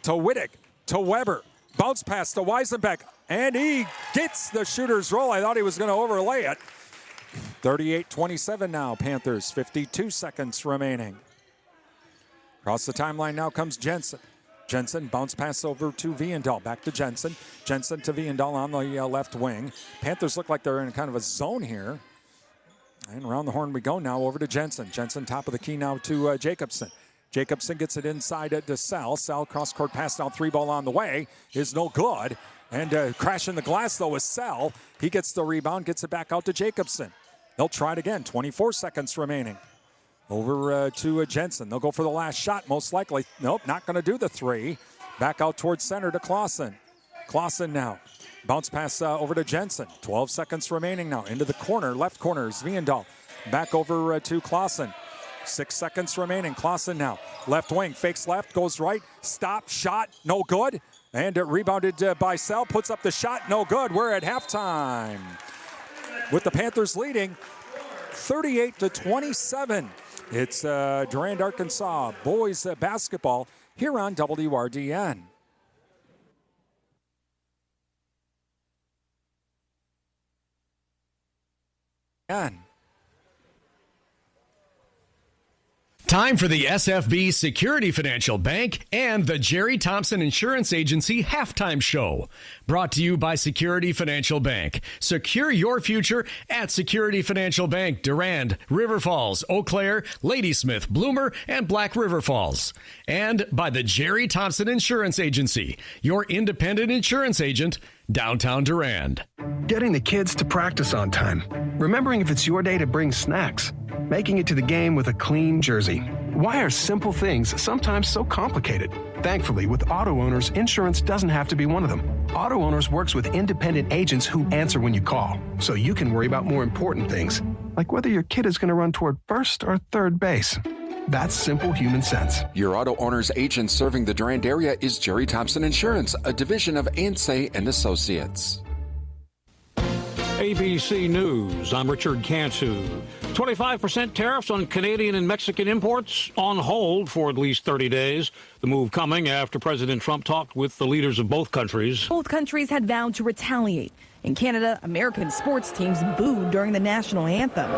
[SPEAKER 6] To Wittig. To Weber. Bounce pass to Weisenbeck. And he gets the shooter's roll. I thought he was going to overlay it. 38-27 now. Panthers. 52 seconds remaining. Across the timeline now comes Jensen. Jensen, bounce pass over to Viandahl. Back to Jensen. Jensen to Viandahl on the left wing. Panthers look like they're in kind of a zone here. And around the horn we go now over to Jensen. Jensen top of the key now to Jacobson. Jacobson gets it inside to Sal. Sal cross-court pass down, 3-ball on the way is no good. And crashing the glass though is Sal. He gets the rebound, gets it back out to Jacobson. They'll try it again. 24 seconds remaining. Over to Jensen. They'll go for the last shot, most likely. Nope, not going to do the three. Back out towards center to Clausen. Clausen now. Bounce pass over to Jensen. 12 seconds remaining now. Into the corner. Left corner is Viandahl. Back over to Clausen. 6 seconds remaining. Clausen now. Left wing. Fakes left. Goes right. Stop. Shot. No good. And rebounded by Sell. Puts up the shot. No good. We're at halftime. With the Panthers leading 38-27. It's Durand-Arkansaw boys basketball here on WRDN.
[SPEAKER 1] Time for the SFB Security Financial Bank and the Jerry Thompson Insurance Agency halftime show. Brought to you by Security Financial Bank. Secure your future at Security Financial Bank, Durand, River Falls, Eau Claire, Ladysmith, Bloomer, and Black River Falls. And by the Jerry Thompson Insurance Agency, your independent insurance agent, downtown Durand.
[SPEAKER 7] Getting the kids to practice on time. Remembering if it's your day to bring snacks. Making it to the game with a clean jersey. Why are simple things sometimes so complicated? Thankfully, with auto owners, insurance doesn't have to be one of them. Auto Owners works with independent agents who answer when you call, so you can worry about more important things, like whether your kid is going to run toward first or third base. That's simple human sense.
[SPEAKER 2] Your Auto Owners agent serving the Durand area is Jerry Thompson Insurance, a division of Ansay and Associates.
[SPEAKER 8] ABC News, I'm Richard Cantu. 25% tariffs on Canadian and Mexican imports on hold for at least 30 days. The move coming after President Trump talked with the leaders of both countries.
[SPEAKER 9] Both countries had vowed to retaliate. In Canada, American sports teams booed during the national anthem.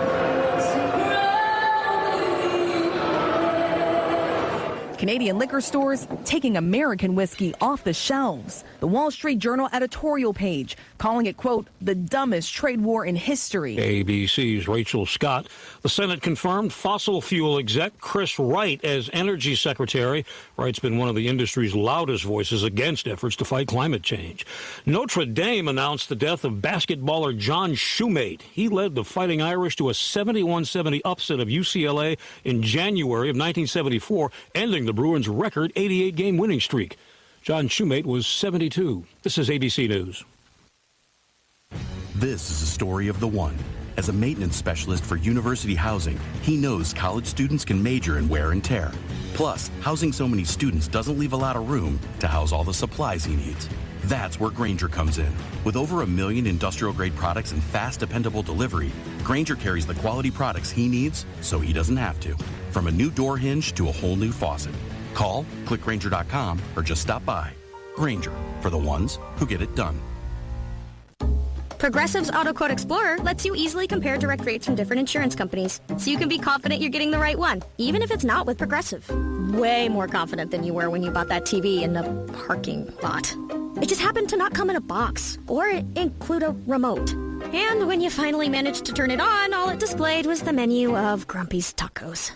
[SPEAKER 9] Canadian liquor stores taking American whiskey off the shelves. The Wall Street Journal editorial page calling it, quote, the dumbest trade war in history.
[SPEAKER 8] ABC's Rachel Scott. The Senate confirmed fossil fuel exec Chris Wright as energy secretary. Wright's been one of the industry's loudest voices against efforts to fight climate change. Notre Dame announced the death of basketballer John Shoemate. He led the Fighting Irish to a 71-70 upset of UCLA in January of 1974, ending the Bruins' record 88-game winning streak. John Shoemate was 72. This is ABC News.
[SPEAKER 10] This is a story of the one. As a maintenance specialist for university housing, he knows college students can major in wear and tear. Plus, housing so many students doesn't leave a lot of room to house all the supplies he needs. That's where Grainger comes in. With over 1 million industrial-grade products and fast, dependable delivery, Grainger carries the quality products he needs so he doesn't have to. From a new door hinge to a whole new faucet. Call, click Grainger.com, or just stop by. Grainger, for the ones who get it done.
[SPEAKER 11] Progressive's Auto Quote Explorer lets you easily compare direct rates from different insurance companies, so you can be confident you're getting the right one, even if it's not with Progressive. Way more confident than you were when you bought that TV in the parking lot. It just happened to not come in a box or include a remote. And when you finally managed to turn it on, all it displayed was the menu of Grumpy's Tacos.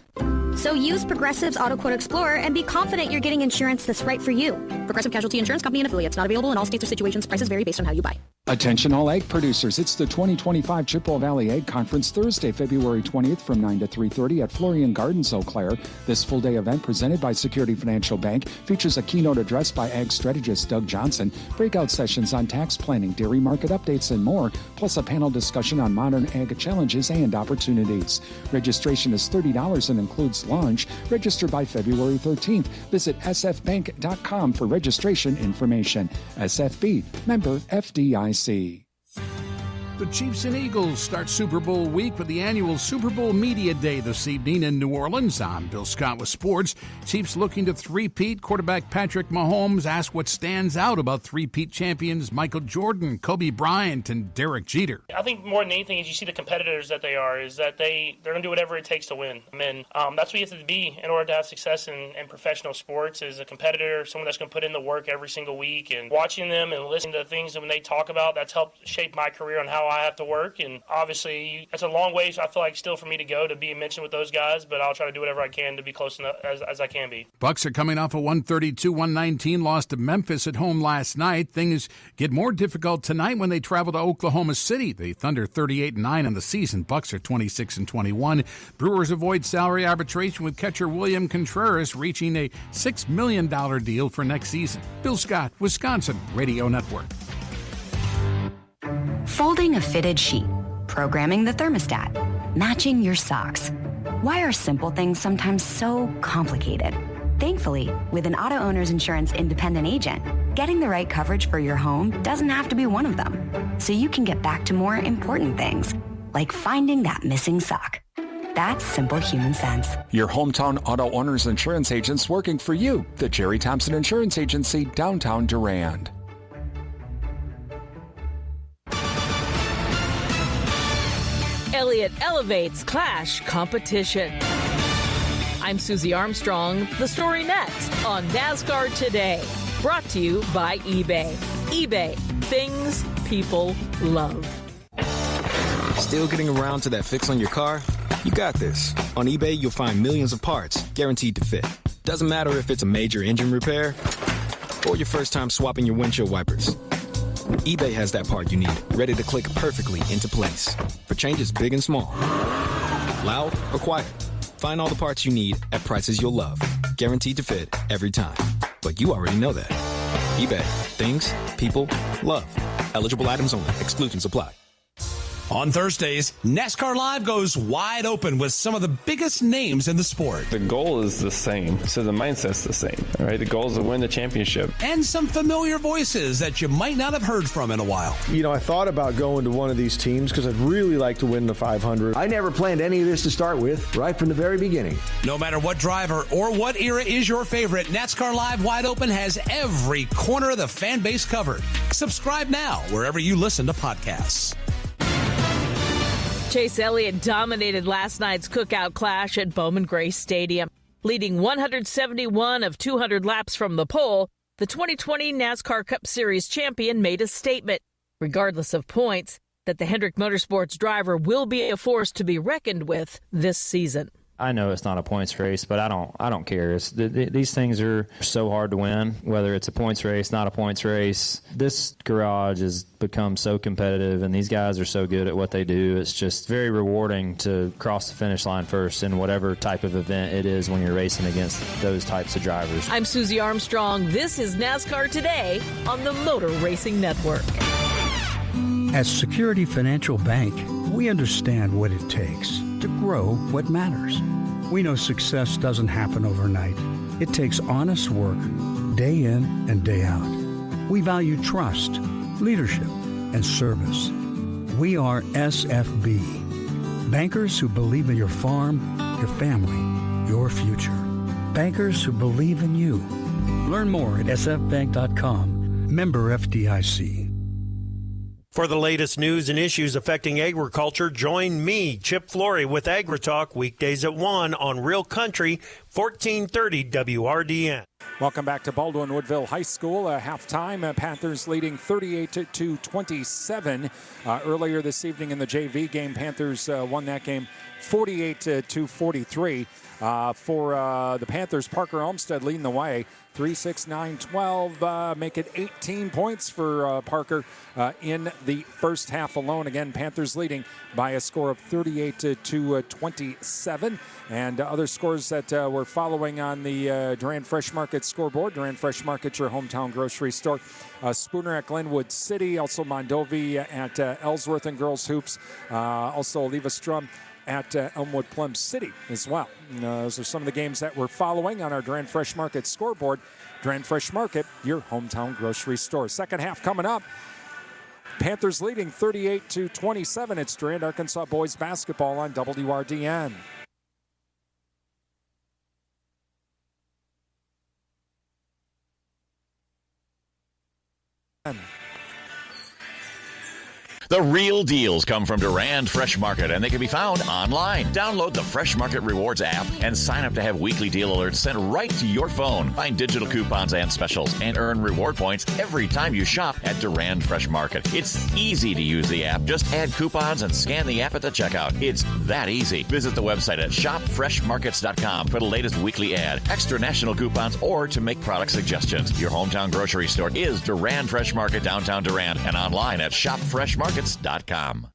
[SPEAKER 11] So use Progressive's Auto Quote Explorer and be confident you're getting insurance that's right for you. Progressive Casualty Insurance Company and affiliates. Not available in all states or situations. Prices vary based on how you buy.
[SPEAKER 2] Attention all egg producers, it's the 2025 Chippewa Valley Egg Conference Thursday, February 20th from 9 to 3:30 at Florian Gardens, Eau Claire. This full-day event presented by Security Financial Bank features a keynote address by Ag strategist Doug Johnson, breakout sessions on tax planning, dairy market updates, and more, plus a panel discussion on modern ag challenges and opportunities. Registration is $30 and includes lunch. Register by February 13th. Visit sfbank.com for registration information. SFB, member FDIC.
[SPEAKER 12] The Chiefs and Eagles start Super Bowl week with the annual Super Bowl Media Day this evening in New Orleans. I'm Bill Scott with sports. Chiefs looking to three-peat. Quarterback Patrick Mahomes asked what stands out about three-peat champions Michael Jordan, Kobe Bryant, and Derek Jeter.
[SPEAKER 13] I think more than anything is you see the competitors that they are, is that they're going to do whatever it takes to win. And that's what you have to be in order to have success in professional sports, is a competitor, someone that's going to put in the work every single week. And watching them and listening to things when they talk about, that's helped shape my career on how I have to work. And obviously that's a long way, so I feel like still for me to go to be mentioned with those guys, but I'll try to do whatever I can to be close enough as I can be.
[SPEAKER 12] Bucks are coming off a 132-119 loss to Memphis at home last night. Things get more difficult tonight when they travel to Oklahoma City. The Thunder 38-9 in the season. Bucks are 26-21. Brewers avoid salary arbitration with catcher William Contreras, reaching a $6 million deal for next season. Bill Scott, Wisconsin Radio Network.
[SPEAKER 14] Folding a fitted sheet, programming the thermostat, matching your socks. Why are simple things sometimes so complicated? Thankfully, with an auto owner's insurance independent agent, getting the right coverage for your home doesn't have to be one of them. So you can get back to more important things, like finding that missing sock. That's simple human sense.
[SPEAKER 2] Your hometown auto owner's insurance agents working for you. The Jerry Thompson Insurance Agency, downtown Durand.
[SPEAKER 15] Elliott elevates Clash competition. I'm Susie Armstrong. The story next on NASCAR Today. Brought to you by eBay. eBay, things people love.
[SPEAKER 16] Still getting around to that fix on your car? You got this. On eBay, you'll find millions of parts guaranteed to fit. Doesn't matter if it's a major engine repair or your first time swapping your windshield wipers. eBay has that part you need, ready to click perfectly into place for changes big and small, loud or quiet. Find all the parts you need at prices you'll love, guaranteed to fit every time. But you already know that. eBay, things people love. Eligible items only. Exclusions apply.
[SPEAKER 17] On Thursdays, NASCAR Live goes wide open with some of the biggest names in the sport.
[SPEAKER 18] The goal is the same, so the mindset's the same, all right? The goal is to win the championship.
[SPEAKER 17] And some familiar voices that you might not have heard from in a while.
[SPEAKER 19] You know, I thought about going to one of these teams because I'd really like to win the 500.
[SPEAKER 20] I never planned any of this to start with, right from the very beginning.
[SPEAKER 17] No matter what driver or what era is your favorite, NASCAR Live Wide Open has every corner of the fan base covered. Subscribe now wherever you listen to podcasts.
[SPEAKER 15] Chase Elliott dominated last night's Cookout Clash at Bowman Gray Stadium. Leading 171 of 200 laps from the pole, the 2020 NASCAR Cup Series champion made a statement, regardless of points, that the Hendrick Motorsports driver will be a force to be reckoned with this season.
[SPEAKER 21] I know it's not a points race, but I don't care. These things are so hard to win, whether it's a points race, not a points race. This garage has become so competitive, and these guys are so good at what they do. It's just very rewarding to cross the finish line first in whatever type of event it is when you're racing against those types of drivers.
[SPEAKER 15] I'm Susie Armstrong. This is NASCAR Today on the Motor Racing Network.
[SPEAKER 22] At Security Financial Bank, we understand what it takes to grow what matters. We know success doesn't happen overnight. It takes honest work, day in and day out. We value trust, leadership, and service. We are SFB, bankers who believe in your farm, your family, your future. Bankers who believe in you. Learn more at sfbank.com. Member FDIC.
[SPEAKER 23] For the latest news and issues affecting agriculture, join me, Chip Flory, with AgriTalk weekdays at 1 on Real Country, 1430 WRDN.
[SPEAKER 6] Welcome back to Baldwin Woodville High School. Halftime, Panthers leading 38-27. Earlier this evening in the JV game, Panthers won that game 48-43. For the Panthers, Parker Olmsted leading the way. 3, 6, 9, 12. Make it 18 points for Parker in the first half alone. Again, Panthers leading by a score of 38 to 27. And other scores that we're following on the Durand Fresh Market scoreboard. Durand Fresh Market, your hometown grocery store. Spooner at Glenwood City. Also Mondovi at Ellsworth and Girls Hoops. Also Oliva Strum at Elmwood Plum City as well. Those are some of the games that we're following on our Durand Fresh Market scoreboard. Durand Fresh Market, your hometown grocery store. Second half coming up. Panthers leading 38 to 27. It's Durand-Arkansaw boys basketball on WRDN.
[SPEAKER 3] The real deals come from Durand Fresh Market, and they can be found online. Download the Fresh Market Rewards app and sign up to have weekly deal alerts sent right to your phone. Find digital coupons and specials and earn reward points every time you shop at Durand Fresh Market. It's easy to use the app. Just add coupons and scan the app at the checkout. It's that easy. Visit the website at shopfreshmarkets.com for the latest weekly ad, extra national coupons, or to make product suggestions. Your hometown grocery store is Durand Fresh Market, downtown Durand, and online at shopfreshmarkets.com.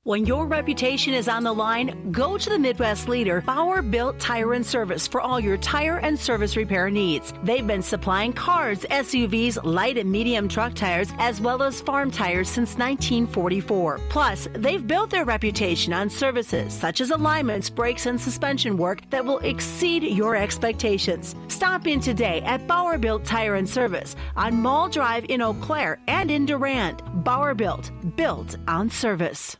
[SPEAKER 4] When your reputation is on the line, go to the Midwest leader, Bauer Built Tire and Service, for all your tire and service repair needs. They've been supplying cars, SUVs, light and medium truck tires, as well as farm tires since 1944. Plus, they've built their reputation on services such as alignments, brakes, and suspension work that will exceed your expectations. Stop in today at Bauer Built Tire and Service on Mall Drive in Eau Claire and in Durand. Bauer Built on service.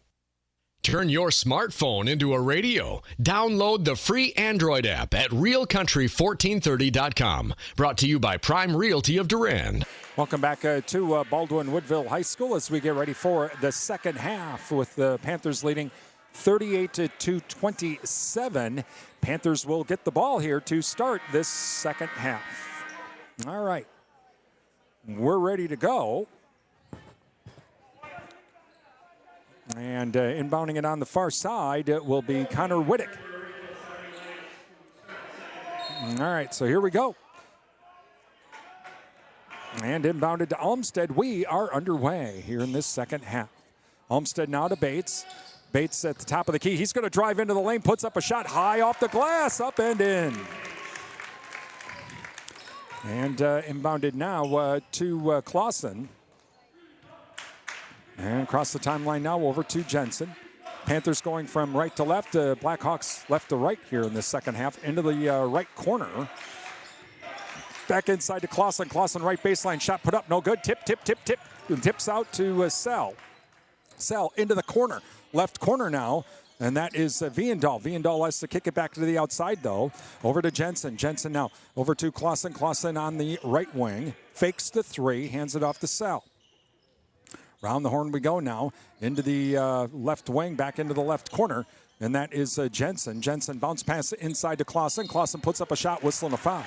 [SPEAKER 1] Turn your smartphone into a radio. Download the free Android app at realcountry1430.com. Brought to you by Prime Realty of Durand.
[SPEAKER 6] Welcome back to Baldwin Woodville High School as we get ready for the second half with the Panthers leading 38 to 27. Panthers will get the ball here to start this second half. All right. We're ready to go. And inbounding it on the far side will be Connor Wittick. All right, so here we go. And inbounded to Olmsted. We are underway here in this second half. Olmsted now to Bates. Bates at the top of the key. He's going to drive into the lane, puts up a shot high off the glass, up and in. And inbounded now to Clausen. And across the timeline now over to Jensen. Panthers going from right to left, Blackhawks left to right here in the second half, into the right corner. Back inside to Clausen. Clausen right baseline, shot put up, no good. Tip. Tips out to Sell. Sell into the corner, left corner now. And that is Viendal. Viendal has to kick it back to the outside, though. Over to Jensen. Jensen now over to Clausen. Clausen on the right wing. Fakes the three, hands it off to Sell. Round the horn we go now, into the left wing, back into the left corner, and that is Jensen. Jensen bounce pass inside to Clausen. Clausen puts up a shot, whistling a foul.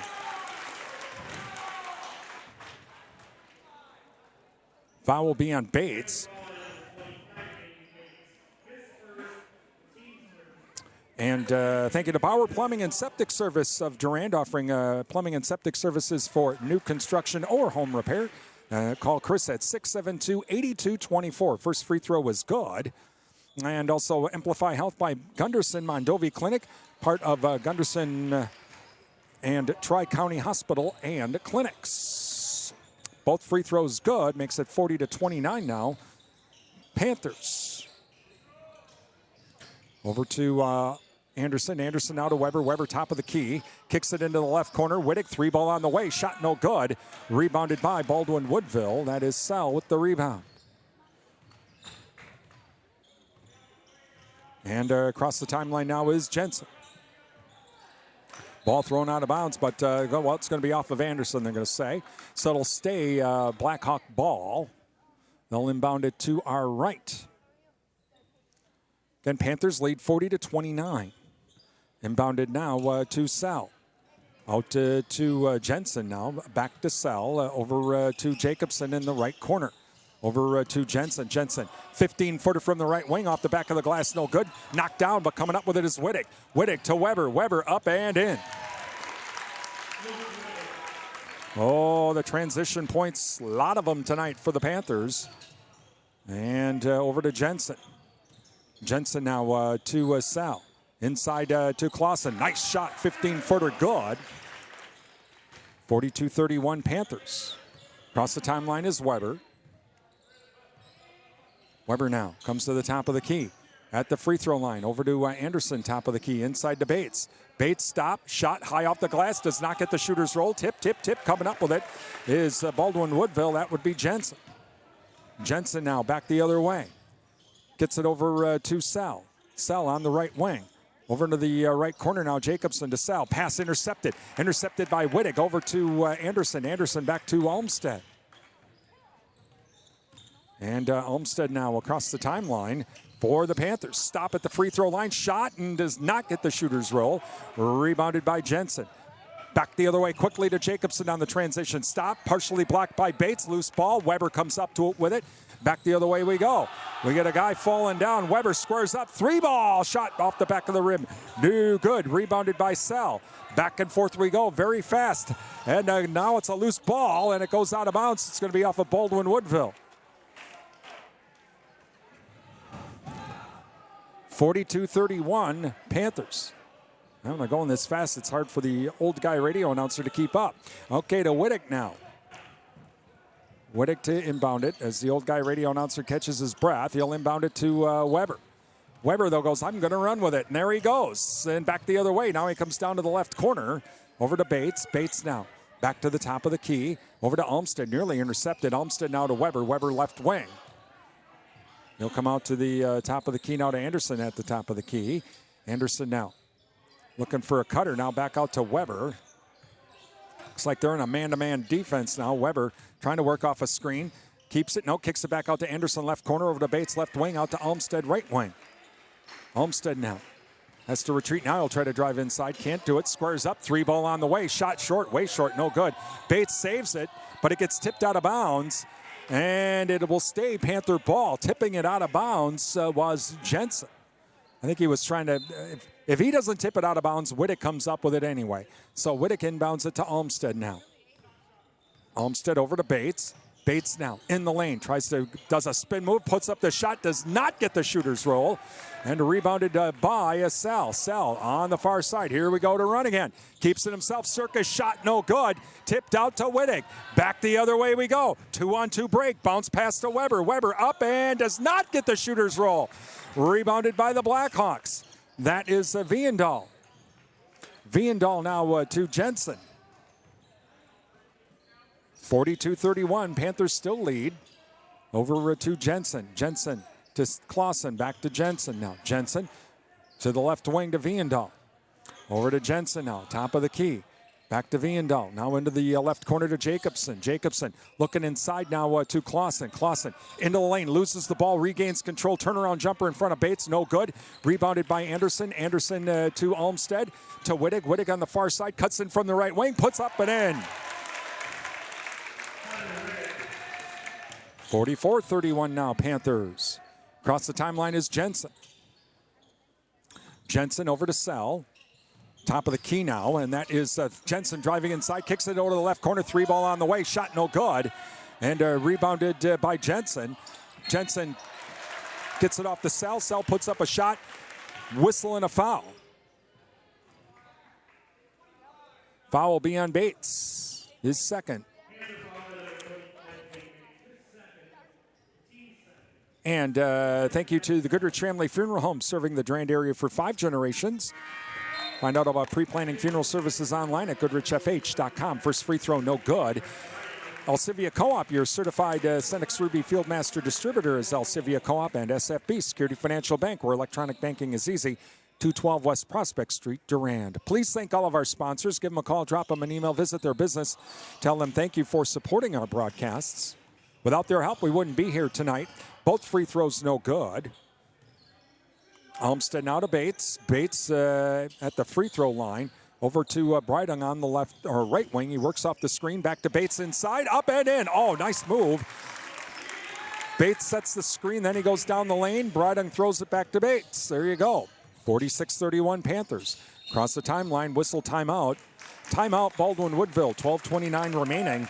[SPEAKER 6] Foul will be on Bates. And thank you to Bauer Plumbing and Septic Service of Durand, offering plumbing and septic services for new construction or home repair. Call Chris at 672-8224. First free throw was good. And also Amplify Health by Gunderson Mondovi Clinic, part of Gunderson and Tri-County Hospital and Clinics. Both free throws good, makes it 40 to 29 now. Panthers. Over to Anderson. Anderson now to Weber. Weber top of the key. Kicks it into the left corner. Wittick, three ball on the way. Shot no good. Rebounded by Baldwin Woodville. That is Sell with the rebound. And across the timeline now is Jensen. Ball thrown out of bounds, but it's going to be off of Anderson, they're going to say. So it'll stay Blackhawk ball. They'll inbound it to our right. Then Panthers lead 40 to 29. Inbounded now to Sell. Out to Jensen now. Back to Sell. Over to Jacobson in the right corner. Over to Jensen. Jensen, 15-footer from the right wing. Off the back of the glass, no good. Knocked down, but coming up with it is Wittick. Wittick to Weber. Weber up and in. Oh, the transition points, a lot of them tonight for the Panthers. And over to Jensen. Jensen now to Sal. Inside to Clausen. Nice shot, 15-footer, good. 42-31 Panthers. Across the timeline is Weber. Weber now comes to the top of the key. At the free throw line, over to Anderson, top of the key, inside to Bates. Bates stop, shot high off the glass, does not get the shooter's roll. Tip. Coming up with it is Baldwin Woodville. That would be Jensen. Jensen now back the other way. Gets it over to Sal. Sal on the right wing. Over to the right corner now, Jacobson to Sal. Pass intercepted. Intercepted by Wittig. Over to Anderson. Anderson back to Olmsted. And Olmsted now across the timeline for the Panthers. Stop at the free throw line. Shot and does not get the shooter's roll. Rebounded by Jensen. Back the other way quickly to Jacobson on the transition. Stop. Partially blocked by Bates. Loose ball. Weber comes up to it with it. Back the other way we go. We get a guy falling down. Weber squares up. 3-ball. Shot off the back of the rim. No good. Rebounded by Sal. Back and forth we go very fast. And now it's a loose ball and it goes out of bounds. It's going to be off of Baldwin Woodville. 42-31 Panthers. I'm not going this fast. It's hard for the old guy radio announcer to keep up. Okay, to Wittig now. Wittig to inbound it as the old guy radio announcer catches his breath. He'll inbound it to Weber. Weber, though, goes, I'm going to run with it. And there he goes. And back the other way. Now he comes down to the left corner. Over to Bates. Bates now back to the top of the key. Over to Olmsted. Nearly intercepted. Olmsted now to Weber. Weber left wing. He'll come out to the top of the key now to Anderson at the top of the key. Anderson now looking for a cutter. Now back out to Weber. Looks like they're in a man-to-man defense now. Weber trying to work off a screen. Keeps it. No, kicks it back out to Anderson left corner. Over to Bates left wing. Out to Olmsted right wing. Olmsted now has to retreat. Now he'll try to drive inside. Can't do it. Squares up. 3-ball on the way. Shot short. Way short. No good. Bates saves it, but it gets tipped out of bounds. And it will stay Panther ball. Tipping it out of bounds was Jensen. I think he was trying to, if he doesn't tip it out of bounds, Wittig comes up with it anyway. So Wittig inbounds it to Olmsted now. Olmsted over to Bates. Bates now in the lane, does a spin move, puts up the shot, does not get the shooter's roll. And rebounded by Sal. Sal on the far side. Here we go to run again. Keeps it himself. Circus shot no good. Tipped out to Wittig. Back the other way we go. 2-on-2 break. Bounce pass to Weber. Weber up and does not get the shooter's roll. Rebounded by the Blackhawks. That is Viandahl. Viandahl now to Jensen. 42-31. Panthers still lead. Over to Jensen. Jensen to Clausen, back to Jensen now. Jensen to the left wing to Viandahl. Over to Jensen now, top of the key. Back to Viandahl, now into the left corner to Jacobson. Jacobson looking inside now to Clausen. Clausen into the lane, loses the ball, regains control. Turnaround jumper in front of Bates, no good. Rebounded by Anderson. Anderson to Olmsted, to Wittig. Wittig on the far side, cuts in from the right wing, puts up and in. 44-31 now, Panthers. Across the timeline is Jensen. Jensen over to Sal. Top of the key now, and that is Jensen driving inside, kicks it over to the left corner, 3-ball on the way, shot no good, and rebounded by Jensen. Jensen gets it off to Sal. Sal puts up a shot, whistle and a foul. Foul will be on Bates, his second. And thank you to the Goodrich Family Funeral Home, serving the Durand area for 5 generations. Find out about pre-planning funeral services online at goodrichfh.com. First free throw, no good. Alcivia Co-op, your certified Cenex Ruby Fieldmaster distributor, is Alcivia Co-op and SFB Security Financial Bank, where electronic banking is easy. 212 West Prospect Street, Durand. Please thank all of our sponsors. Give them a call, drop them an email, visit their business. Tell them thank you for supporting our broadcasts. Without their help, we wouldn't be here tonight. Both free throws no good. Olmsted now to Bates. Bates at the free throw line. Over to Breidung on the left or right wing. He works off the screen. Back to Bates inside. Up and in. Oh, nice move. Bates sets the screen. Then he goes down the lane. Breidung throws it back to Bates. There you go. 46-31 Panthers. Across the timeline, whistle timeout. Timeout, Baldwin Woodville, 12:29 remaining.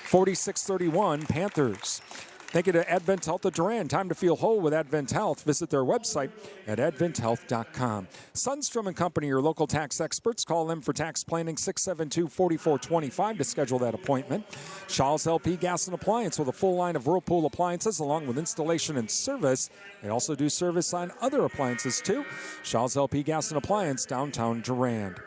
[SPEAKER 6] 46-31, Panthers. Thank you to Advent Health of Durand. Time to feel whole with Advent Health. Visit their website at adventhealth.com. Sundstrom & Company, your local tax experts. Call them for tax planning, 672-4425 to schedule that appointment. Shaw's LP Gas and Appliance with a full line of Whirlpool appliances along with installation and service. They also do service on other appliances too. Shaw's LP Gas and Appliance, downtown Durand.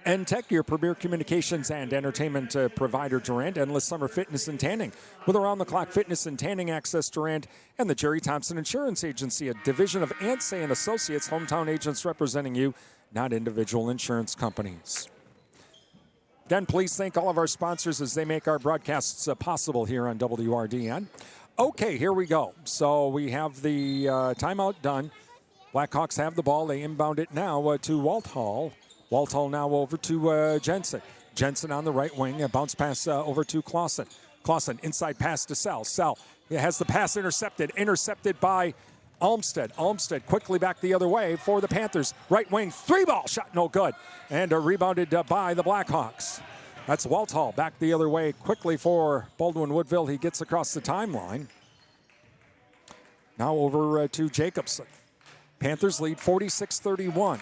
[SPEAKER 6] N-Tech, your premier communications and entertainment provider, Durand. Endless summer fitness and tanning with around-the-clock fitness and tanning access, Durand. And the Jerry Thompson Insurance Agency, a division of Ansay and Associates, hometown agents representing you, not individual insurance companies. Again, please thank all of our sponsors as they make our broadcasts possible here on WRDN. Okay, here we go. So we have the timeout done. Blackhawks have the ball. They inbound it now to Walthall. Walthall now over to Jensen. Jensen on the right wing. A bounce pass over to Clausen. Clausen inside pass to Sell. Sell has the pass intercepted. Intercepted by Olmstead. Olmstead quickly back the other way for the Panthers. Right wing, 3-ball shot, no good. And rebounded by the Blackhawks. That's Walthall back the other way quickly for Baldwin Woodville. He gets across the timeline. Now over to Jacobson. Panthers lead 46-31.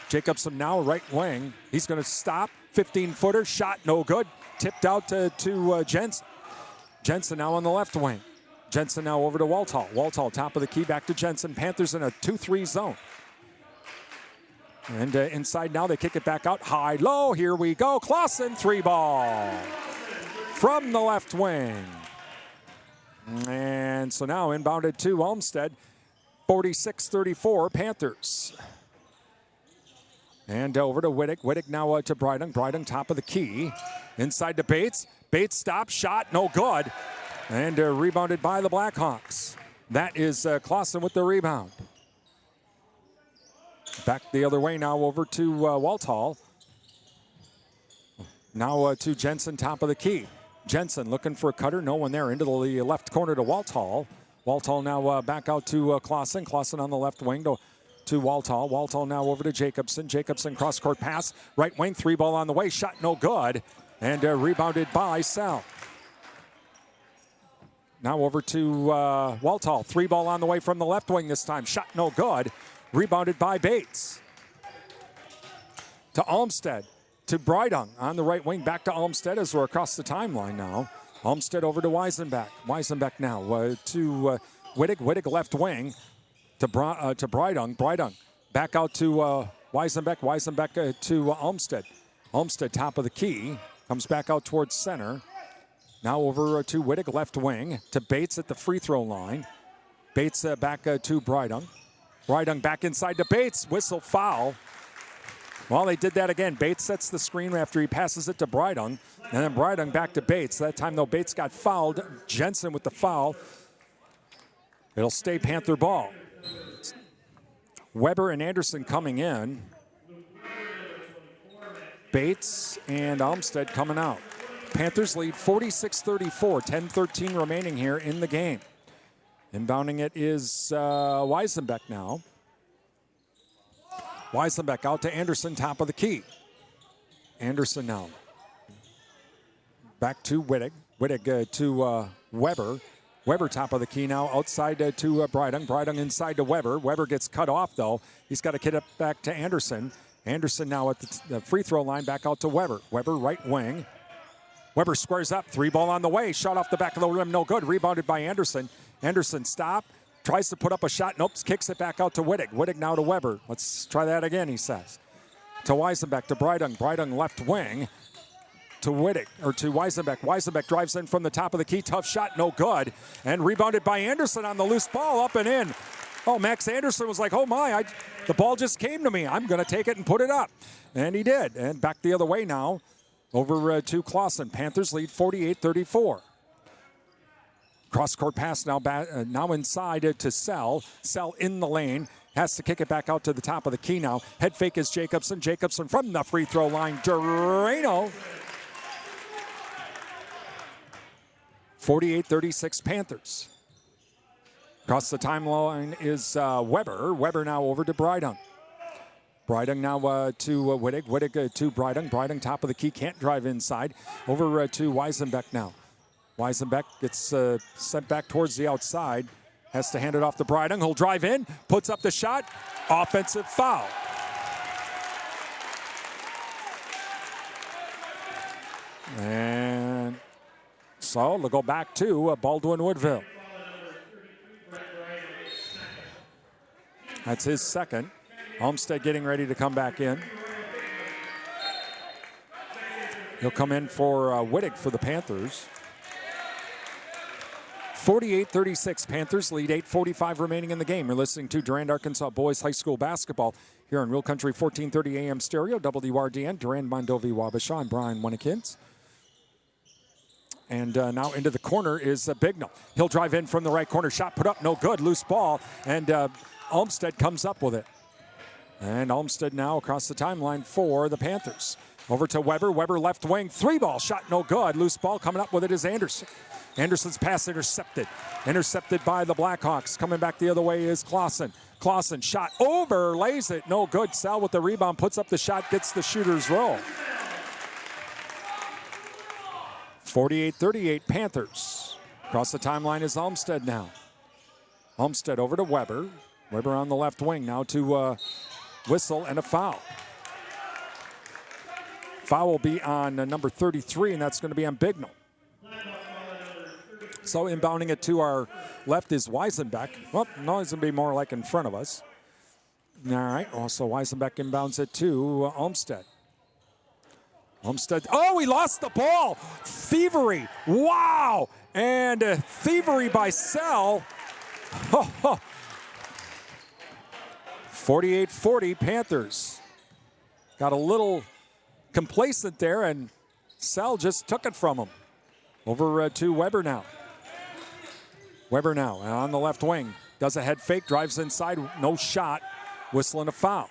[SPEAKER 6] Jacobson now right wing. He's going to stop. 15-footer. Shot no good. Tipped out to Jensen. Jensen now on the left wing. Jensen now over to Walthall. Walthall top of the key back to Jensen. Panthers in a 2-3 zone. And inside now they kick it back out. High, low. Here we go. Clausen, 3-ball. From the left wing. And so now inbounded to Olmstead. 46-34 Panthers. And over to Wittick. Wittick now to Brydung. Brydung top of the key. Inside to Bates. Bates stop. Shot no good. And rebounded by the Blackhawks. That is Clausen with the rebound. Back the other way now over to Walthall. Now to Jensen top of the key. Jensen looking for a cutter. No one there. Into the left corner to Walthall. Walthall now back out to Clausen. Clausen on the left wing to Walthall. Walthall now over to Jacobson. Jacobson cross-court pass. Right wing, 3-ball on the way. Shot no good. And rebounded by Sal. Now over to Walthall. 3-ball on the way from the left wing this time. Shot no good. Rebounded by Bates. To Olmstead. To Brydung on the right wing. Back to Olmstead as we're across the timeline now. Olmstead over to Weisenbeck. Weisenbeck now to Wittick. Wittick left wing. To Brydung. Brydung back out to Weisenbeck. Weisenbeck to Olmstead. Olmstead top of the key. Comes back out towards center. Now over to Wittick left wing. To Bates at the free throw line. Bates back to Brydung. Brydung back inside to Bates. Whistle foul. Well, they did that again. Bates sets the screen after he passes it to Brydung. And then Brydung back to Bates. That time, though, Bates got fouled. Jensen with the foul. It'll stay Panther ball. Weber and Anderson coming in. Bates and Olmstead coming out. Panthers lead 46-34. 10-13 remaining here in the game. Inbounding it is Weisenbeck now. Weisenbeck out to Anderson, top of the key. Anderson now. Back to Wittick. Wittick to Weber. Weber top of the key now, outside to Brydung. Brydung inside to Weber. Weber gets cut off, though. He's got to get it back to Anderson. Anderson now at the free throw line, back out to Weber. Weber right wing. Weber squares up, 3-ball on the way. Shot off the back of the rim, no good. Rebounded by Anderson. Anderson stop. Tries to put up a shot. Nope. Kicks it back out to Wittick. Wittick now to Weber. Let's try that again, he says. To Weisenbeck, to Brydung. Brydung left wing. To Wittick, or to Weisenbeck. Weisenbeck drives in from the top of the key. Tough shot, no good. And rebounded by Anderson on the loose ball, up and in. Oh, Max Anderson was like, oh my, the ball just came to me. I'm going to take it and put it up. And he did. And back the other way now. Over to Clausen. Panthers lead 48-34. Cross-court pass now now inside to Sell. Sell in the lane. Has to kick it back out to the top of the key now. Head fake is Jacobson. Jacobson from the free throw line. Durano. 48-36 Panthers. Across the timeline is Weber. Weber now over to Brydung. Brydung now to Wittig. Wittig to Brydung. Brydung top of the key, can't drive inside. Over to Weisenbeck now. Weisenbeck gets sent back towards the outside. Has to hand it off to Brydung. He'll drive in, puts up the shot. Offensive foul. And so they'll go back to Baldwin Woodville. That's his second. Olmsted getting ready to come back in. He'll come in for Wittig for the Panthers. 48-36, Panthers lead, 8:45 remaining in the game. You're listening to Durand-Arkansaw Boys High School Basketball here on Real Country 1430 AM stereo, WRDN, Durand, Mondovi, Wabasha. I'm Brian Winnikins. And now into the corner is Bignell. He'll drive in from the right corner. Shot put up, no good. Loose ball, and Olmsted comes up with it. And Olmsted now across the timeline for the Panthers. Over to Weber. Weber left wing. 3-ball shot, no good. Loose ball coming up with it is Anderson. Anderson's pass intercepted. Intercepted by the Blackhawks. Coming back the other way is Clausen. Clausen shot over, lays it, no good. Sal with the rebound, puts up the shot, gets the shooter's roll. 48-38 Panthers. Across the timeline is Olmsted now. Olmsted over to Weber. Weber on the left wing now to whistle and a foul. Foul will be on number 33, and that's going to be on Bignell. So inbounding it to our left is Weisenbeck. Well, no, it's going to be more like in front of us. All right, also Weisenbeck inbounds it to Olmsted. Olmsted, oh, he lost the ball. Thievery, wow. And thievery by Sell. 48-40 Panthers. Got a little complacent there, and Sell just took it from him. Over to Weber now. Weber now on the left wing. Does a head fake, drives inside, no shot. Whistling a foul.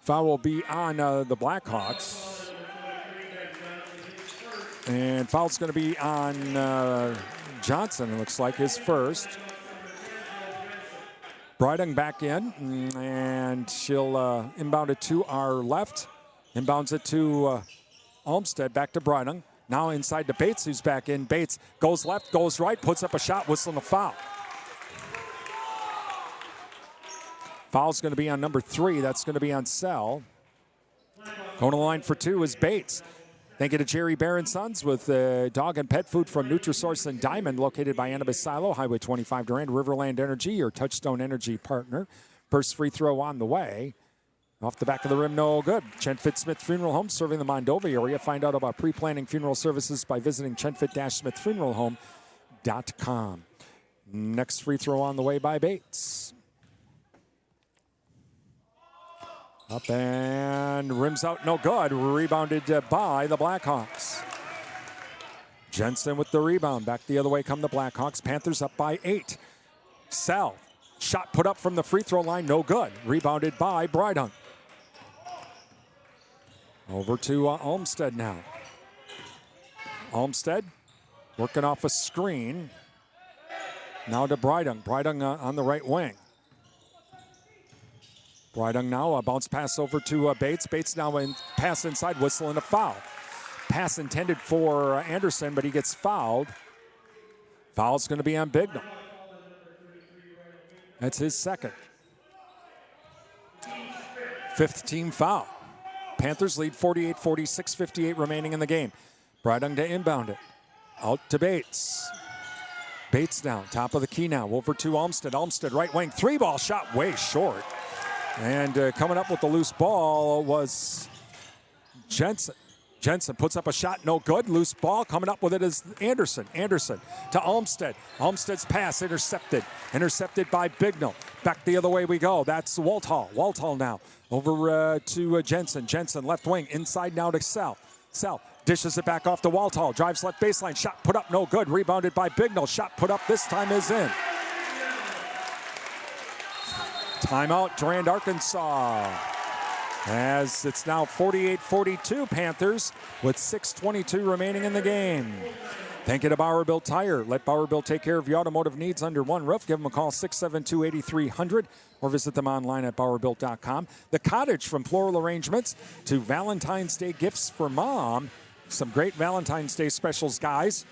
[SPEAKER 6] Foul will be on the Blackhawks. And foul's going to be on Johnson, it looks like, his first. Brydung back in, and she'll inbound it to our left. Inbounds it to Olmsted, back to Brydung. Now inside to Bates, who's back in. Bates goes left, goes right, puts up a shot, whistling a foul. Foul's going to be on number 3. That's going to be on Sell. Going to the line for 2 is Bates. Thank you to Jerry Bear & Sons with dog and pet food from Nutrisource and Diamond, located by Annabis Silo, Highway 25 Durand, Riverland Energy, your Touchstone Energy partner. First free throw on the way. Off the back of the rim, no good. Chenfit Smith Funeral Home, serving the Mondovi area. Find out about pre-planning funeral services by visiting chenfit-smithfuneralhome.com. Next free throw on the way by Bates. Up and rims out, no good. Rebounded by the Blackhawks. Jensen with the rebound. Back the other way come the Blackhawks. Panthers up by 8. Sell. Shot put up from the free throw line, no good. Rebounded by Brydung. Over to Olmsted now. Olmsted working off a screen. Now to Brydung. Brydung on the right wing. Brydung now, a bounce pass over to Bates. Bates now pass inside, whistle and a foul. Pass intended for Anderson, but he gets fouled. Foul's going to be on Bignell. That's his second. 5th team foul. Panthers lead 48-40, 6:58 remaining in the game. Brydung to inbound it. Out to Bates. Bates now, top of the key now. Over to Olmsted. Olmsted right wing. 3-ball shot way short. And coming up with the loose ball was Jensen. Jensen puts up a shot, no good. Loose ball, coming up with it is Anderson. Anderson to Olmsted. Olmsted's pass intercepted. Intercepted by Bignell. Back the other way we go. That's Walthall. Walthall now over to Jensen. Jensen left wing, inside now to Sell. Sell dishes it back off to Walthall. Drives left baseline. Shot put up, no good. Rebounded by Bignell. Shot put up this time is in. Timeout, Durand-Arkansaw. As it's now 48-42 Panthers with 6:22 remaining in the game. Thank you to Bauer-Built Tire. Let Bauer-Built take care of your automotive needs under one roof. Give them a call, 672-8300, or visit them online at bauerbuilt.com. The Cottage, from floral arrangements to Valentine's Day gifts for mom. Some great Valentine's Day specials, guys.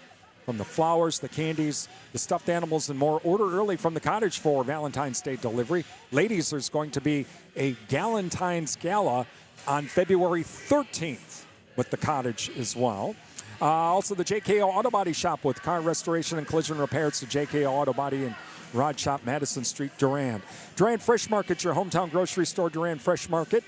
[SPEAKER 6] From the flowers, the candies, the stuffed animals, and more. Order early from the Cottage for Valentine's Day delivery. Ladies, there's going to be a Galentine's Gala on February 13th with the Cottage as well. Also, the JKO Auto Body Shop with car restoration and collision repairs to JKO Auto Body and Rod Shop, Madison Street, Durand. Durand Fresh Market, your hometown grocery store, Durand Fresh Market.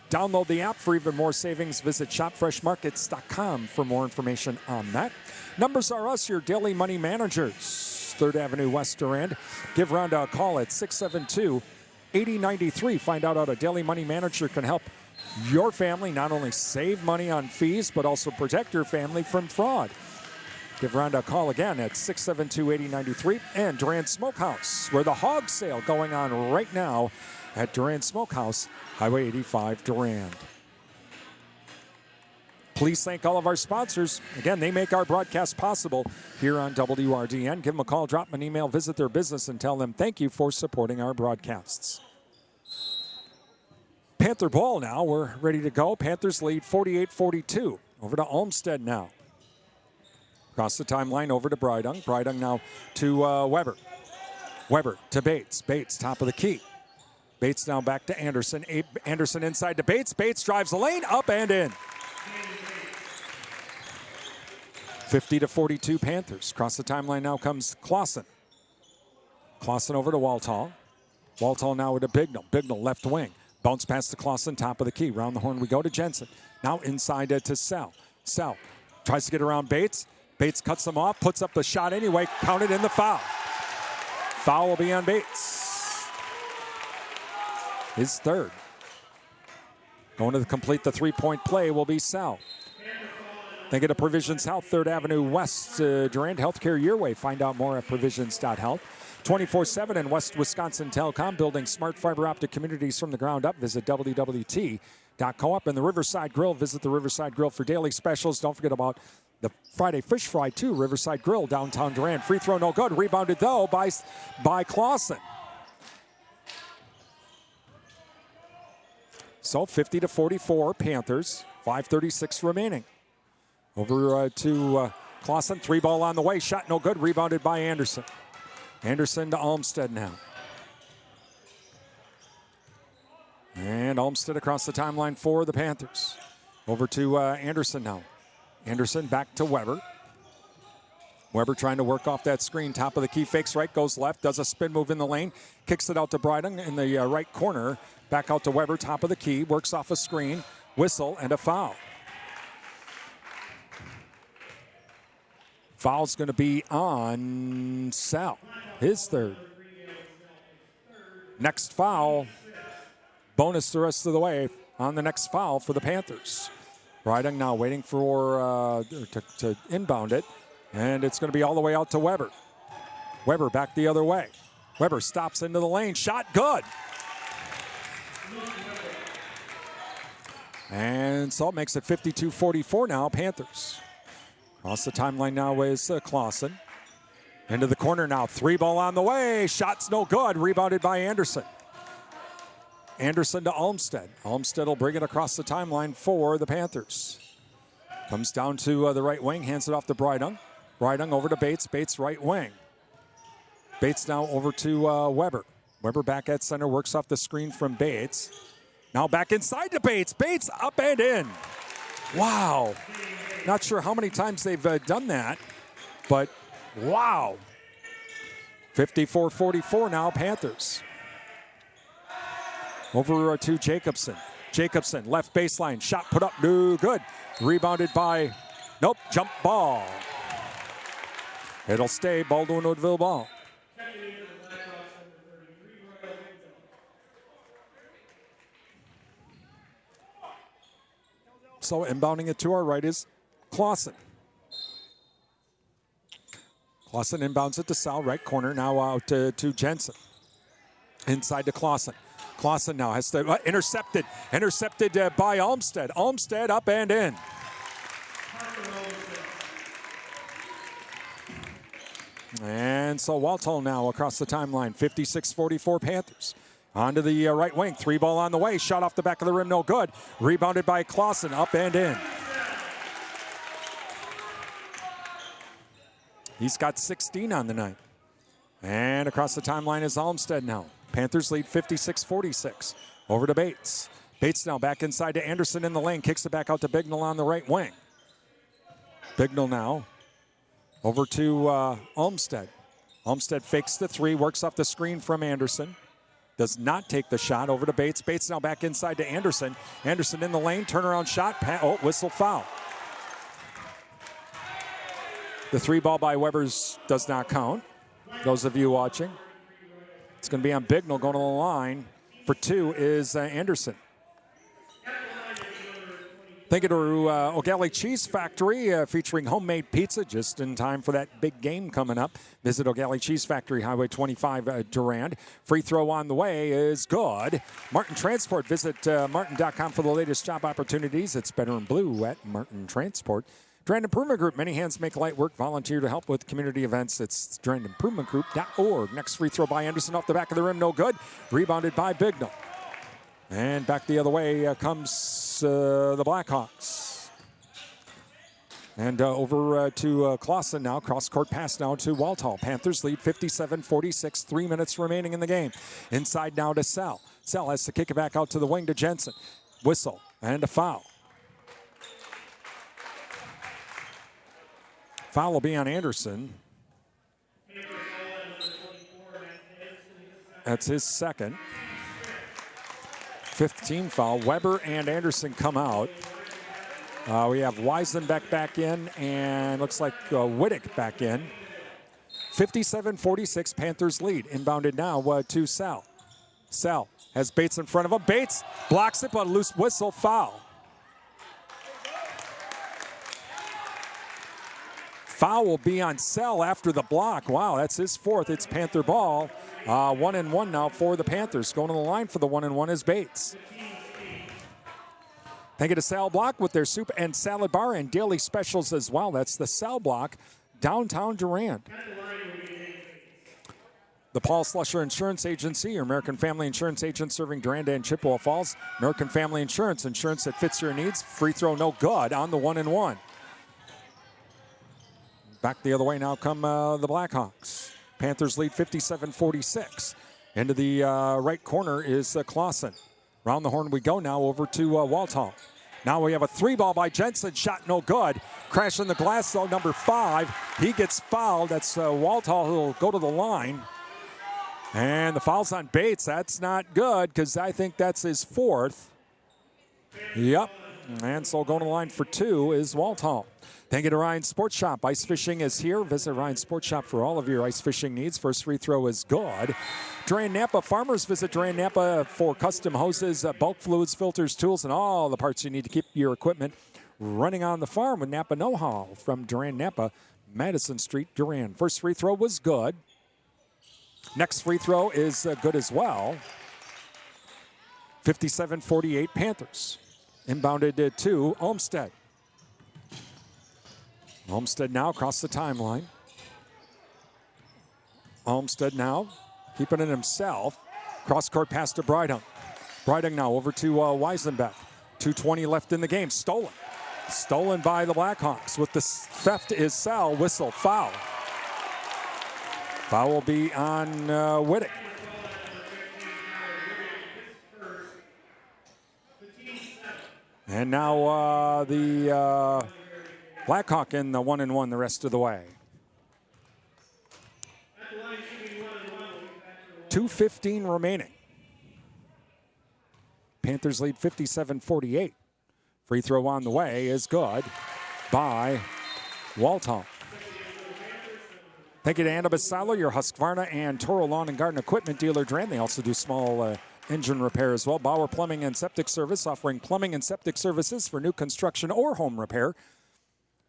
[SPEAKER 6] Download the app for even more savings. Visit shopfreshmarkets.com for more information on that. Numbers are us, your daily money managers. 3rd Avenue West, Durand. Give Rhonda a call at 672-8093. Find out how a daily money manager can help your family not only save money on fees, but also protect your family from fraud. Give Rhonda a call again at 672-8093. And Durand Smokehouse, where the hog sale going on right now at Durand Smokehouse, Highway 85, Durand. Please thank all of our sponsors. Again, they make our broadcast possible here on WRDN. Give them a call, drop them an email, visit their business, and tell them thank you for supporting our broadcasts. Panther ball now. We're ready to go. Panthers lead 48-42. Over to Olmsted now. Across the timeline over to Brydung. Brydung now to Weber. Weber to Bates. Bates, top of the key. Bates now back to Anderson. Anderson inside to Bates. Bates drives the lane, up and in. 50-42 Panthers. Across the timeline now comes Clausen. Clausen over to Waltall. Waltall now with a Bignell. Bignell left wing. Bounce pass to Clausen, top of the key. Round the horn we go to Jensen. Now inside to Sell. Sell tries to get around Bates. Bates cuts him off, puts up the shot anyway. Counted in the foul. Foul will be on Bates. His third. Going to complete the three-point play will be Sell. Thank you to Provisions Health, 3rd Avenue West, Durand. Healthcare your way. Find out more at provisions.health. 24/7 and West Wisconsin Telecom, building smart fiber optic communities from the ground up. Visit wwt.coop. And the Riverside Grill. Visit the Riverside Grill for daily specials. Don't forget about the Friday Fish Fry, too. Riverside Grill, downtown Durand. Free throw, no good. Rebounded, though, by Clausen. So 50-44 Panthers. 5:36 remaining. Over to Clausen. 3-ball on the way. Shot no good. Rebounded by Anderson. Anderson to Olmsted now. And Olmsted across the timeline for the Panthers. Over to Anderson now. Anderson back to Weber. Weber trying to work off that screen. Top of the key. Fakes right, goes left. Does a spin move in the lane. Kicks it out to Brydung in the right corner. Back out to Weber. Top of the key. Works off a screen. Whistle and a foul. Foul's going to be on Sal. His third. Next foul. Bonus the rest of the way on the next foul for the Panthers. Brydung now waiting for to inbound it. And it's going to be all the way out to Weber. Weber back the other way. Weber stops into the lane. Shot good. And so it makes it 52-44 now, Panthers. Across the timeline now is Clausen. Into the corner now. 3-ball on the way. Shot's no good. Rebounded by Anderson. Anderson to Olmsted. Olmsted will bring it across the timeline for the Panthers. Comes down to the right wing. Hands it off to Brydung. Brydung over to Bates. Bates right wing. Bates now over to Weber. Weber back at center. Works off the screen from Bates. Now back inside to Bates. Bates up and in. Wow. Not sure how many times they've done that, but wow. 54-44 now, Panthers. Over to Jacobson. Jacobson, left baseline. Shot put up, no good. Rebounded by, nope, jump ball. It'll stay Baldwin Woodville ball. So inbounding it to our right is Clausen. Clausen inbounds it to Sal, right corner. Now out to Jensen. Inside to Clausen. Clausen now has to intercepted. Intercepted by Olmsted. Olmsted up and in. And so Walthall now across the timeline, 56-44 Panthers. On to the right wing, 3 ball on the way, shot off the back of the rim, no good. Rebounded by Clausen, up and in. He's got 16 on the night. And across the timeline is Olmsted now. Panthers lead 56-46. Over to Bates. Bates now back inside to Anderson in the lane, kicks it back out to Bignell on the right wing. Bignell now over to Olmsted. Olmsted fakes the 3, works off the screen from Anderson. Does not take the shot, over to Bates. Bates now back inside to Anderson. Anderson in the lane, turnaround shot, whistle foul. The 3 ball by Weber's does not count. Those of you watching. It's going to be on Bignell going to the line. For 2 is Anderson. Thank you to O'Galley Cheese Factory, featuring homemade pizza just in time for that big game coming up. Visit O'Galley Cheese Factory, Highway 25, Durand. Free throw on the way is good. Martin Transport, visit martin.com for the latest job opportunities. It's better in blue at Martin Transport. Durand Improvement Group, many hands make light work. Volunteer to help with community events. It's durandimprovementgroup.org. Next free throw by Anderson off the back of the rim, no good. Rebounded by Bignell. And back the other way comes the Blackhawks. And over to Clausen now. Cross-court pass now to Walthall. Panthers lead 57-46. 3 minutes remaining in the game. Inside now to Sell. Sell has to kick it back out to the wing to Jensen. Whistle and a foul. Foul will be on Anderson. That's his second. 15 foul. Weber and Anderson come out. We have Weisenbeck back in, and looks like Wittick back in. 57-46, Panthers lead. Inbounded now to Sell. Sell has Bates in front of him. Bates blocks it, but a loose whistle, foul. Foul will be on Sell after the block. Wow, that's his 4th. It's Panther ball. 1-1 now for the Panthers. Going to the line for the 1-1 is Bates. Thank you to Sal Block with their soup and salad bar and daily specials as well. That's the Sal Block, downtown Durand. The Paul Slusher Insurance Agency, your American Family Insurance agent serving Durand and Chippewa Falls. American Family Insurance, insurance that fits your needs. Free throw no good on the 1-1. Back the other way now come the Blackhawks. Panthers lead 57-46. Into the right corner is Clausen. Round the horn we go now over to Walthall. Now we have a 3 ball by Jensen. Shot no good. Crash in the glass though, number 5. He gets fouled. That's Walthall who will go to the line. And the foul's on Bates. That's not good because I think that's his 4th. Yep. And so going to the line for 2 is Walthall. Thank you to Ryan Sports Shop. Ice fishing is here. Visit Ryan Sports Shop for all of your ice fishing needs. First free throw is good. Durand-Napa farmers, visit Durand-Napa for custom hoses, bulk fluids, filters, tools, and all the parts you need to keep your equipment running on the farm with Napa Know-How from Durand-Napa, Madison Street, Durand. First free throw was good. Next free throw is good as well. 57-48 Panthers. Inbounded to Olmsted. Olmsted now across the timeline. Olmsted now keeping it himself. Cross-court pass to Breidung. Breidung now over to Weisenbeck. 2:20 left in the game. Stolen. Stolen by the Blackhawks. With the theft is Sal. Whistle. Foul. Foul will be on Wittick. And now the Blackhawk in the 1-1 the rest of the way. 2:15 remaining. Panthers lead 57-48. Free throw on the way is good by Walthall. Thank you to Annabis Silo, your Husqvarna and Toro Lawn and Garden Equipment dealer, Durand. They also do small engine repair as well. Bauer Plumbing and Septic Service, offering plumbing and septic services for new construction or home repair.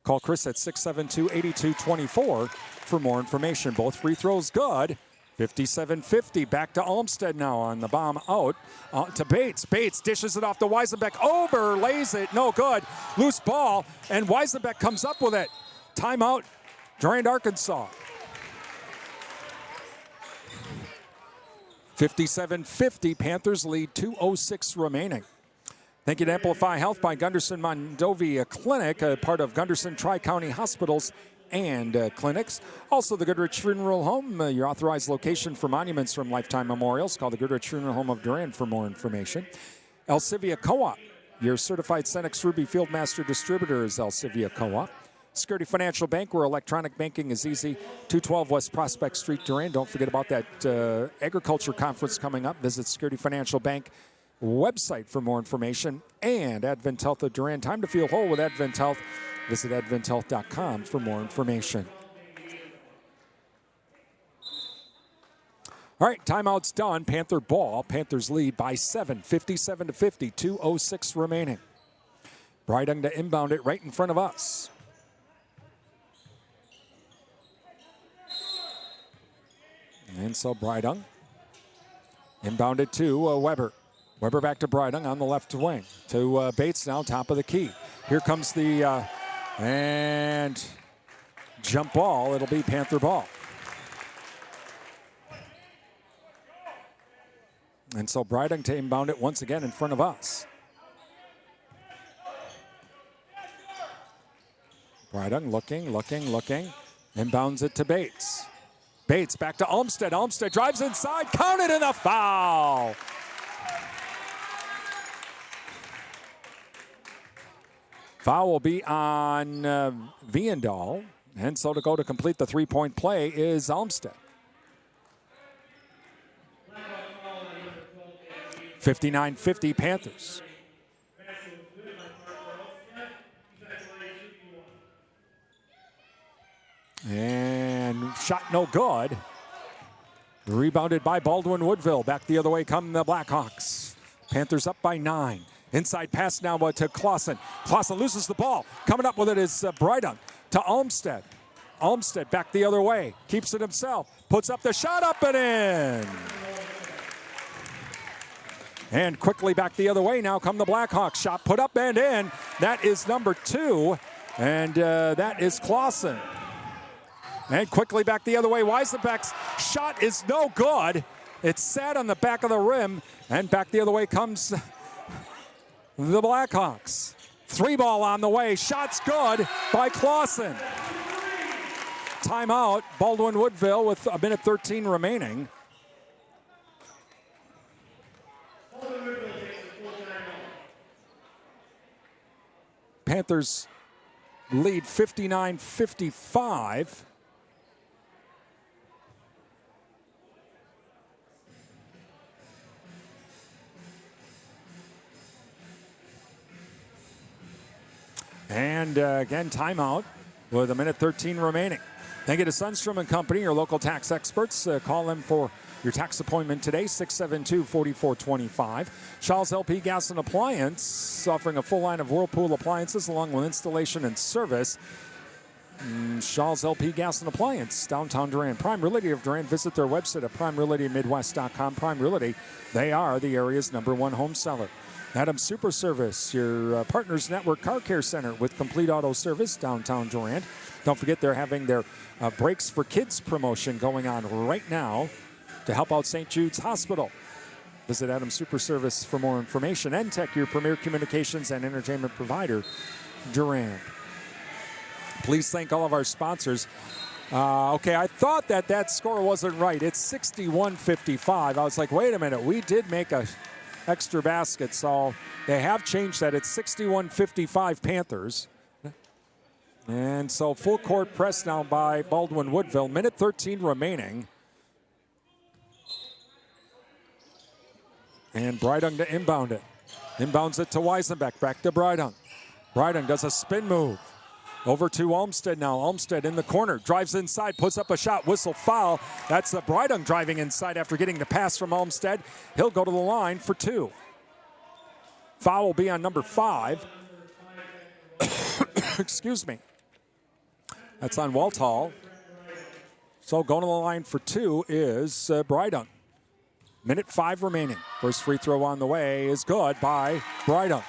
[SPEAKER 6] Call Chris at 672-8224 for more information. Both free throws good. 57-50. Back to Olmsted now on the bomb out to Bates. Bates dishes it off to Weisenbeck. Overlays it. No good. Loose ball. And Weisenbeck comes up with it. Timeout. Durand-Arkansaw. 57-50, Panthers lead, 2:06 remaining. Thank you to Amplify Health by Gunderson Mondovi Clinic, a part of Gunderson Tri-County Hospitals and Clinics. Also, the Goodrich Funeral Home, your authorized location for monuments from Lifetime Memorials. Call the Goodrich Funeral Home of Durand for more information. Elsivia Co-op, your certified Cenex Ruby Fieldmaster distributor is Elsivia Co-op. Security Financial Bank, where electronic banking is easy. 212 West Prospect Street, Durand. Don't forget about that agriculture conference coming up. Visit Security Financial Bank website for more information. And Advent Health of Durand. Time to feel whole with Advent Health. Visit adventhealth.com for more information. All right, timeout's done. Panther ball. Panthers lead by 7, 57-50, 2:06 remaining. Brydung to inbound it right in front of us. And so Brydung inbounded to Weber. Weber back to Brydung on the left wing. To Bates now, top of the key. Here comes the and jump ball. It'll be Panther ball. And so Brydung to inbound it once again in front of us. Brydung looking. Inbounds it to Bates. Bates back to Olmsted. Olmsted drives inside, counted, and a foul. Foul will be on Viendal. And so to go to complete the three-point play is Olmsted. 59-50 Panthers. And shot no good. Rebounded by Baldwin Woodville. Back the other way come the Blackhawks. Panthers up by 9. Inside pass now to Clausen. Clausen loses the ball. Coming up with it is Brydung to Olmsted. Olmsted back the other way. Keeps it himself. Puts up the shot, up and in. And quickly back the other way now come the Blackhawks. Shot put up and in. That is number 2. And that is Clausen. And quickly back the other way. Weisenbeck's shot is no good. It's sat on the back of the rim. And back the other way comes the Blackhawks. 3-ball on the way. Shot's good by Clausen. Timeout. Baldwin Woodville with a minute 13 remaining. Panthers lead 59-55. And again, timeout with a minute 13 remaining. Thank you to Sundstrom and Company, your local tax experts. Call them for your tax appointment today, 672-4425. Shaw's LP Gas and Appliance, offering a full line of Whirlpool appliances along with installation and service. Shaw's LP Gas and Appliance, downtown Durand. Prime Realty of Durand. Visit their website at primerealitymidwest.com. Prime Realty, they are the area's #1 home seller. Adams Super Service, your Partners Network Car Care Center with complete auto service, downtown Durand. Don't forget they're having their Breaks for Kids promotion going on right now to help out St. Jude's Hospital. Visit Adams Super Service for more information. NTech, your premier communications and entertainment provider, Durand. Please thank all of our sponsors. Okay, I thought that score wasn't right. It's 61-55. I was like, wait a minute, we did make a extra basket, so they have changed that. It's 61-55 Panthers. And so full court press now by Baldwin Woodville. Minute 13 remaining. And Brydung to inbound it. Inbounds it to Weisenbeck. Back to Brydung. Brydung does a spin move. Over to Olmsted now. Olmsted in the corner. Drives inside. Puts up a shot. Whistle foul. That's Brydung driving inside after getting the pass from Olmsted. He'll go to the line for 2. Foul will be on number 5. Excuse me. That's on Walthall. So going to the line for 2 is Brydung. Minute 5 remaining. First free throw on the way is good by Brydung.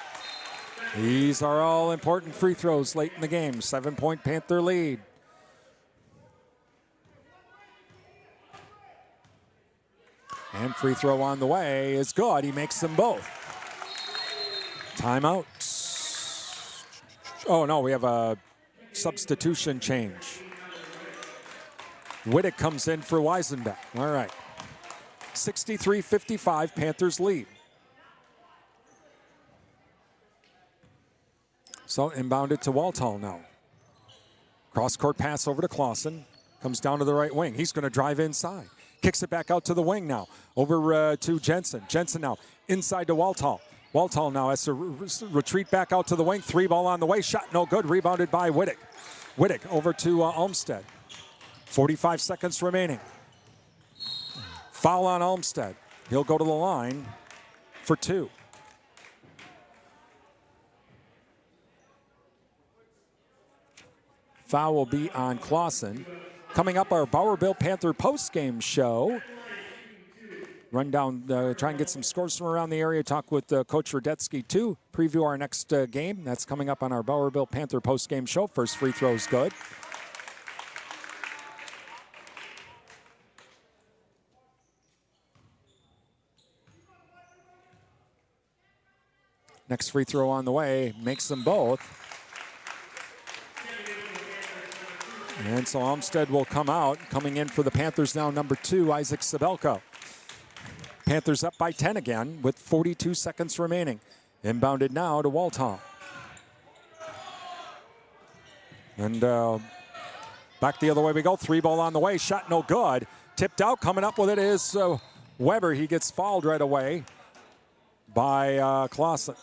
[SPEAKER 6] These are all important free throws late in the game. 7-point Panther lead. And free throw on the way is good. He makes them both. Timeout. Oh, no, we have a substitution change. Wittek comes in for Weisenbeck. All right. 63-55, Panthers lead. So inbounded to Walthall now. Cross-court pass over to Clausen. Comes down to the right wing. He's going to drive inside. Kicks it back out to the wing now. Over to Jensen. Jensen now inside to Walthall. Walthall now has to retreat back out to the wing. 3 ball on the way. Shot no good. Rebounded by Wittek. Wittek over to Olmsted. 45 seconds remaining. Foul on Olmsted. He'll go to the line for 2. Foul will be on Clausen. Coming up, our Bowerville Panther postgame show. Run down, try and get some scores from around the area. Talk with Coach Radetsky, too. Preview our next game. That's coming up on our Bowerville Panther postgame show. First free throw is good. Next free throw on the way. Makes them both. And so Olmsted will come out. Coming in for the Panthers now, number 2, Isaac Sabelko. Panthers up by 10 again with 42 seconds remaining. Inbounded now to Walthall. And back the other way we go. 3 ball on the way. Shot no good. Tipped out. Coming up with it is Weber. He gets fouled right away by Clausen.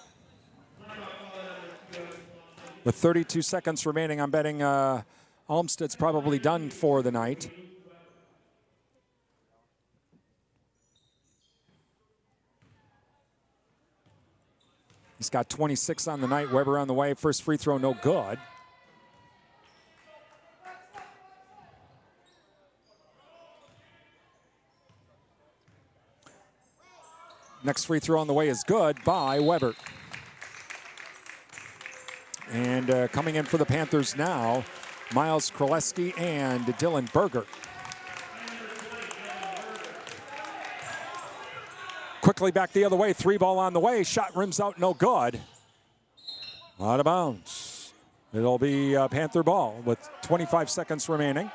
[SPEAKER 6] With 32 seconds remaining, I'm betting Olmsted's probably done for the night. He's got 26 on the night. Weber on the way. First free throw, no good. Next free throw on the way is good by Weber. And coming in for the Panthers now, Miles Kraleski and Dylan Berger. Quickly back the other way. 3 ball on the way. Shot rims out, no good. Out of bounds. It'll be Panther ball with 25 seconds remaining.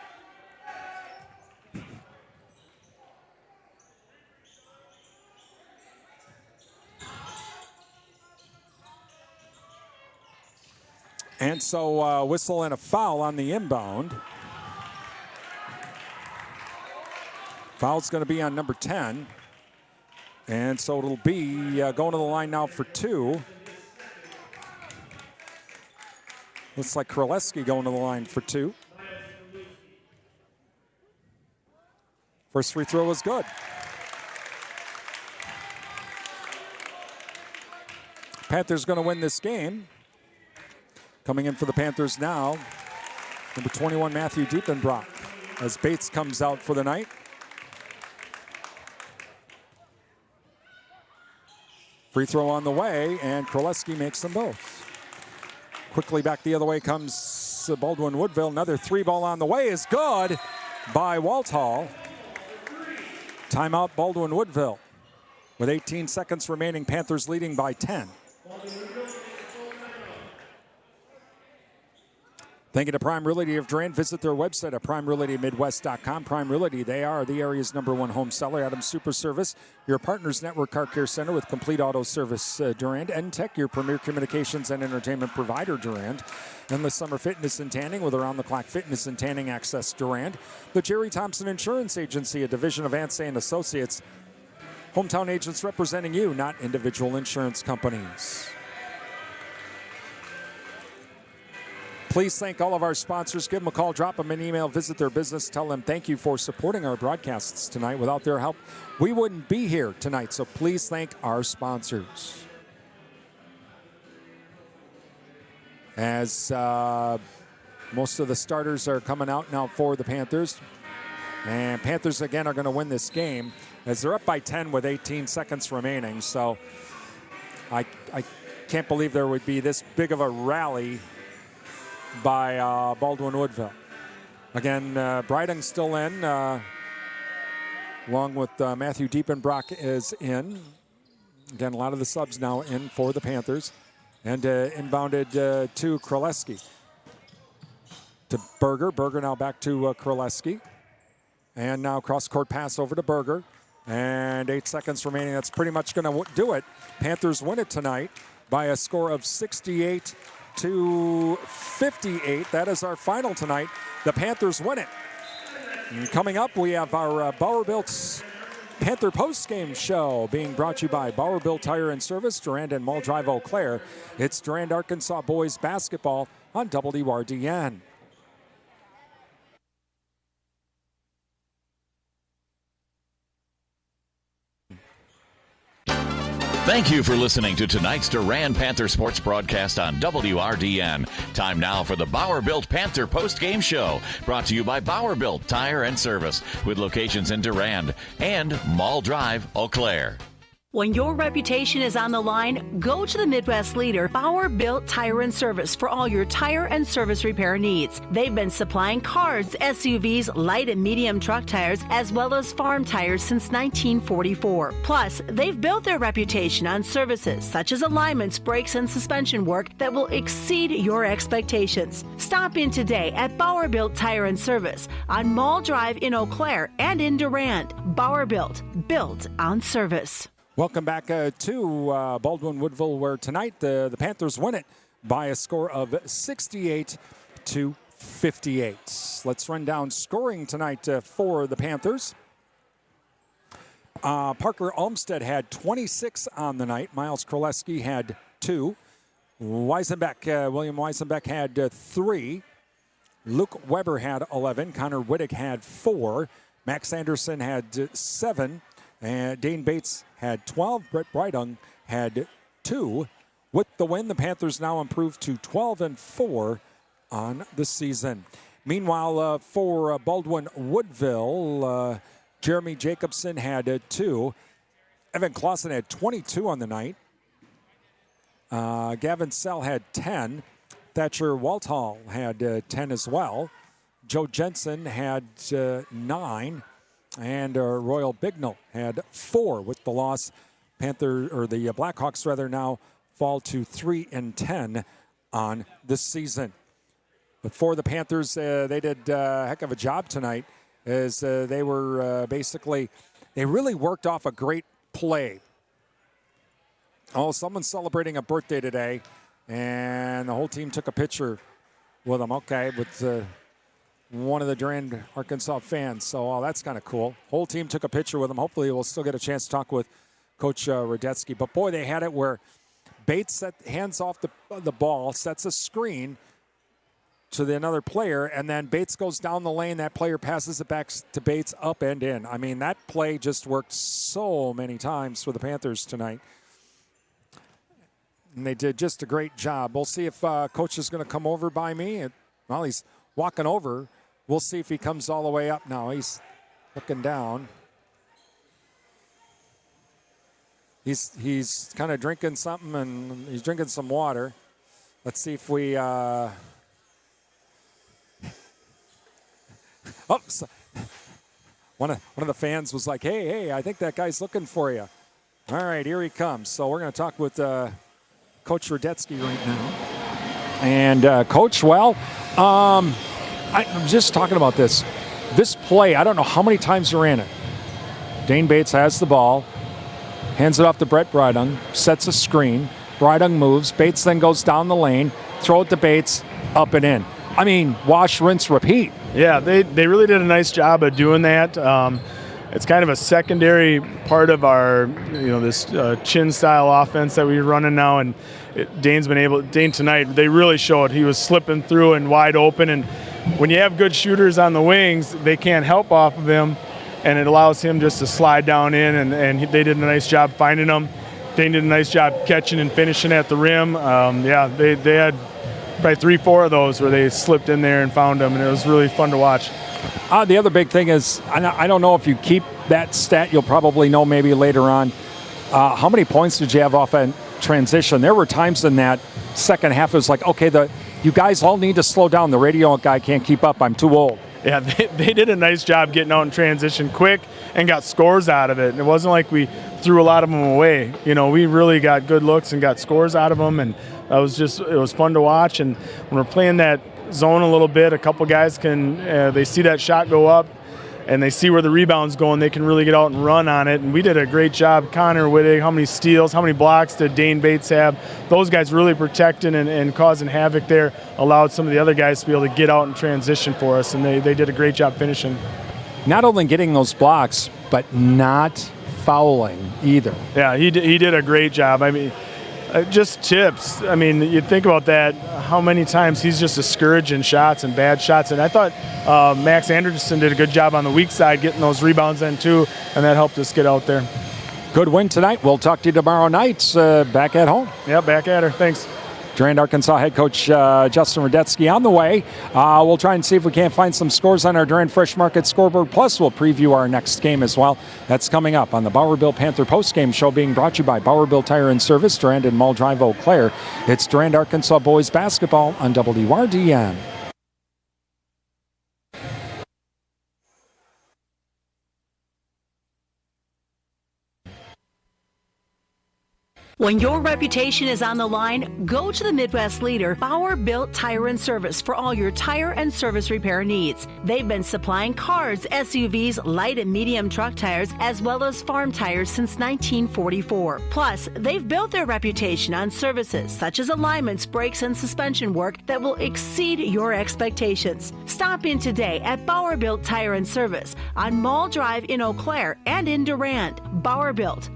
[SPEAKER 6] And so whistle and a foul on the inbound. Foul's going to be on number 10. And so it'll be going to the line now for 2. Looks like Kraleski going to the line for 2. First free throw was good. Panthers going to win this game. Coming in for the Panthers now, number 21, Matthew Diepenbrock, as Bates comes out for the night. Free throw on the way, and Kraleski makes them both. Quickly back the other way comes Baldwin Woodville. Another 3 ball on the way is good by Walthall. Timeout Baldwin Woodville. With 18 seconds remaining, Panthers leading by 10. Thank you to Prime Realty of Durand. Visit their website at primerealitymidwest.com. Prime Realty, they are the area's #1 home seller. Adams Super Service, your Partners Network Car Care Center with complete auto service, Durand. NTech, your premier communications and entertainment provider, Durand. Endless Summer Fitness and Tanning with around-the-clock fitness and tanning access, Durand. The Jerry Thompson Insurance Agency, a division of Ansay & Associates. Hometown agents representing you, not individual insurance companies. Please thank all of our sponsors. Give them a call, drop them an email, visit their business, tell them thank you for supporting our broadcasts tonight. Without their help, we wouldn't be here tonight, so please thank our sponsors. As most of the starters are coming out now for the Panthers. And Panthers, again, are going to win this game as they're up by 10 with 18 seconds remaining. So I can't believe there would be this big of a rally by Baldwin Woodville. Again, Breiting's still in. along with Matthew Diepenbrock is in. Again, a lot of the subs now in for the Panthers. And inbounded to Kraleski. To Berger. Berger now back to Kraleski. And now cross-court pass over to Berger. And 8 seconds remaining. That's pretty much going to do it. Panthers win it tonight by a score of 68-58. That is our final tonight. The Panthers win it. And coming up, we have our Bauer-Built Panther postgame show being brought to you by Bauer-Built Tire and Service, Durand and Mall Drive, Eau Claire. It's Durand-Arkansaw boys basketball on WRDN.
[SPEAKER 3] Thank you for listening to tonight's Durand Panther Sports broadcast on WRDN. Time now for the Bauer-Built Panther postgame show, brought to you by Bauer-Built Tire and Service, with locations in Durand and Mall Drive, Eau Claire.
[SPEAKER 4] When your reputation is on the line, go to the Midwest leader, Bauer-Built Tire and Service, for all your tire and service repair needs. They've been supplying cars, SUVs, light and medium truck tires, as well as farm tires since 1944. Plus, they've built their reputation on services such as alignments, brakes, and suspension work that will exceed your expectations. Stop in today at Bauer-Built Tire and Service on Mall Drive in Eau Claire and in Durand. Bauer-Built, built on service.
[SPEAKER 6] Welcome back to Baldwin Woodville, where tonight the Panthers win it by a score of 68-58. Let's run down scoring tonight for the Panthers. Parker Olmstead had 26 on the night. Miles Kraleski had 2. William Weisenbeck had 3. Luke Weber had 11. Connor Wittig had 4. Max Anderson had 7. And Dane Bates had 12. Brett Breidung had 2. With the win, the Panthers now improved to 12-4 on the season. Meanwhile, for Baldwin Woodville, Jeremy Jacobson had 2. Evan Clausen had 22 on the night. Gavin Sell had 10. Thatcher Walthall had 10 as well. Joe Jensen had 9. And Royal Bignell had 4 with the loss. The Blackhawks now fall to 3-10 on the season. But for the Panthers, they did a heck of a job tonight, as they were they really worked off a great play. Oh, someone's celebrating a birthday today, and the whole team took a picture with them. Okay, with one of the Durand-Arkansaw fans. So that's kind of cool. Whole team took a picture with him. Hopefully we'll still get a chance to talk with Coach Radetzky. But, boy, they had it where Bates hands off the ball, sets a screen to another player, and then Bates goes down the lane. That player passes it back to Bates, up and in. I mean, that play just worked so many times for the Panthers tonight. And they did just a great job. We'll see if Coach is going to come over by me. Well, he's walking over. We'll see if he comes all the way up now. He's looking down. He's kind of drinking something, and he's drinking some water. Let's see if we... One of the fans was like, hey, I think that guy's looking for you. All right, here he comes. So we're going to talk with Coach Radetzky right now. And Coach, I'm just talking about this. This play, I don't know how many times you ran it. Dane Bates has the ball, hands it off to Brett Breidung, sets a screen. Breidung moves. Bates then goes down the lane, throw it to Bates, up and in. I mean, wash, rinse, repeat.
[SPEAKER 5] Yeah, they really did a nice job of doing that. It's kind of a secondary part of our, this chin-style offense that we're running now. And Dane tonight, they really showed he was slipping through and wide open. And when you have good shooters on the wings, they can't help off of him, and it allows him just to slide down in, and they did a nice job finding him. Dane did a nice job catching and finishing at the rim. They had probably 3-4 of those where they slipped in there and found him, and it was really fun to watch.
[SPEAKER 6] The other big thing is, I don't know if you keep that stat, you'll probably know maybe later on. How many points did you have off a transition? There were times in that second half it was like, okay, you guys all need to slow down. The radio guy can't keep up. I'm too old.
[SPEAKER 5] Yeah, they did a nice job getting out in transition quick and got scores out of it. And it wasn't like we threw a lot of them away. We really got good looks and got scores out of them, and it was fun to watch. And when we're playing that zone a little bit, a couple guys they see that shot go up, and they see where the rebound's going, they can really get out and run on it. And we did a great job. Connor Wittig, how many steals, how many blocks did Dane Bates have? Those guys really protecting and causing havoc there, allowed some of the other guys to be able to get out and transition for us, and they did a great job finishing.
[SPEAKER 6] Not only getting those blocks, but not fouling either.
[SPEAKER 5] Yeah, he did a great job. I mean, just tips. I mean, you think about that, how many times he's just discouraging shots and bad shots. And I thought Max Anderson did a good job on the weak side getting those rebounds in too, and that helped us get out there.
[SPEAKER 6] Good win tonight. We'll talk to you tomorrow night back at home.
[SPEAKER 5] Yeah, back at her. Thanks.
[SPEAKER 6] Durand-Arkansaw head coach Justin Radetzky on the way. We'll try and see if we can't find some scores on our Durand Fresh Market scoreboard. Plus, we'll preview our next game as well. That's coming up on the Bowerville Panther postgame show, being brought to you by Bowerville Tire and Service, Durand and Mall Drive, Eau Claire. It's Durand-Arkansaw boys basketball on WRDN.
[SPEAKER 4] When your reputation is on the line, go to the Midwest leader, Bauer Built Tire and Service, for all your tire and service repair needs. They've been supplying cars, SUVs, light and medium truck tires, as well as farm tires since 1944. Plus, they've built their reputation on services such as alignments, brakes, and suspension work that will exceed your expectations. Stop in today at Bauer Built Tire and Service on Mall Drive in Eau Claire and in Durand. Bauer Built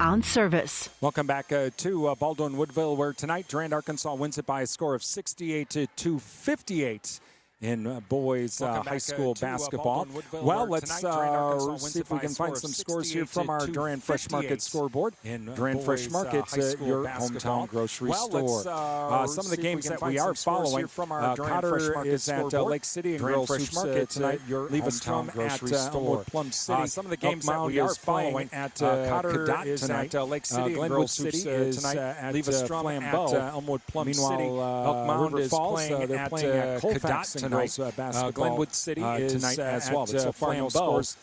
[SPEAKER 4] on service.
[SPEAKER 6] Welcome back to Baldwin Woodville, where tonight Durand-Arkansaw wins it by a score of 68-258 in boys high school basketball. Well, let's see if we can find some scores here from our Durand Fresh Market scoreboard. Durand Fresh Market, your hometown grocery store. Some of the games that we are following, Cotter is at Lake City and Girls Fresh Market tonight, your hometown grocery store. Plum City. Some of the games that we are following at Cotter is at Lake City and Girls City is at Flambeau. Elmwood Plum City. Elk Mound is playing at Colfax tonight. Glenwood City is tonight as well. So far, no scores.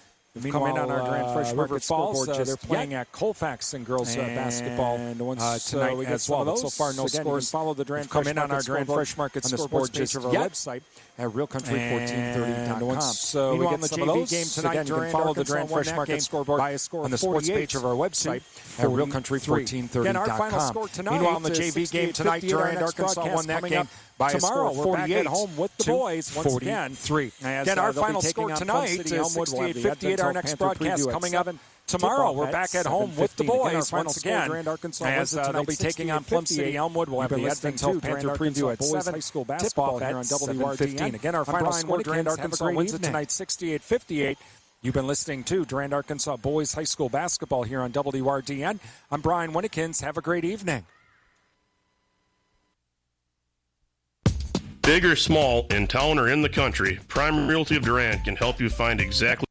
[SPEAKER 6] Come in on our Durand Fresh Market scoreboard. They're playing at Colfax and girls basketball tonight as well. So far, no scores. Follow the Durand Fresh Market. Come in on our Durand Fresh Market scoreboard page of our website at realcountry1430.com. So meanwhile, on the JV game tonight, you can follow the Durand Fresh Market scoreboard on the sports page of our website at realcountry1430.com. Again, our final score tonight. Meanwhile, on the JV game tonight, Durand-Arkansaw won that game. Tomorrow, we're back at home with the boys once again. Again, our final score tonight is 68-58. Our next broadcast coming up tomorrow. We're back at home with the boys once again. As they'll be taking on Plum City Elmwood. We'll have the Advent Health Panther preview at 7. High school basketball here on WRDN. Again, our final score, Durand-Arkansaw wins it tonight 68-58. You've been listening to Durand-Arkansaw boys high school basketball here on WRDN. I'm Brian Winnikins. Have a great evening.
[SPEAKER 7] Big or small, in town or in the country, Prime Realty of Durand can help you find exactly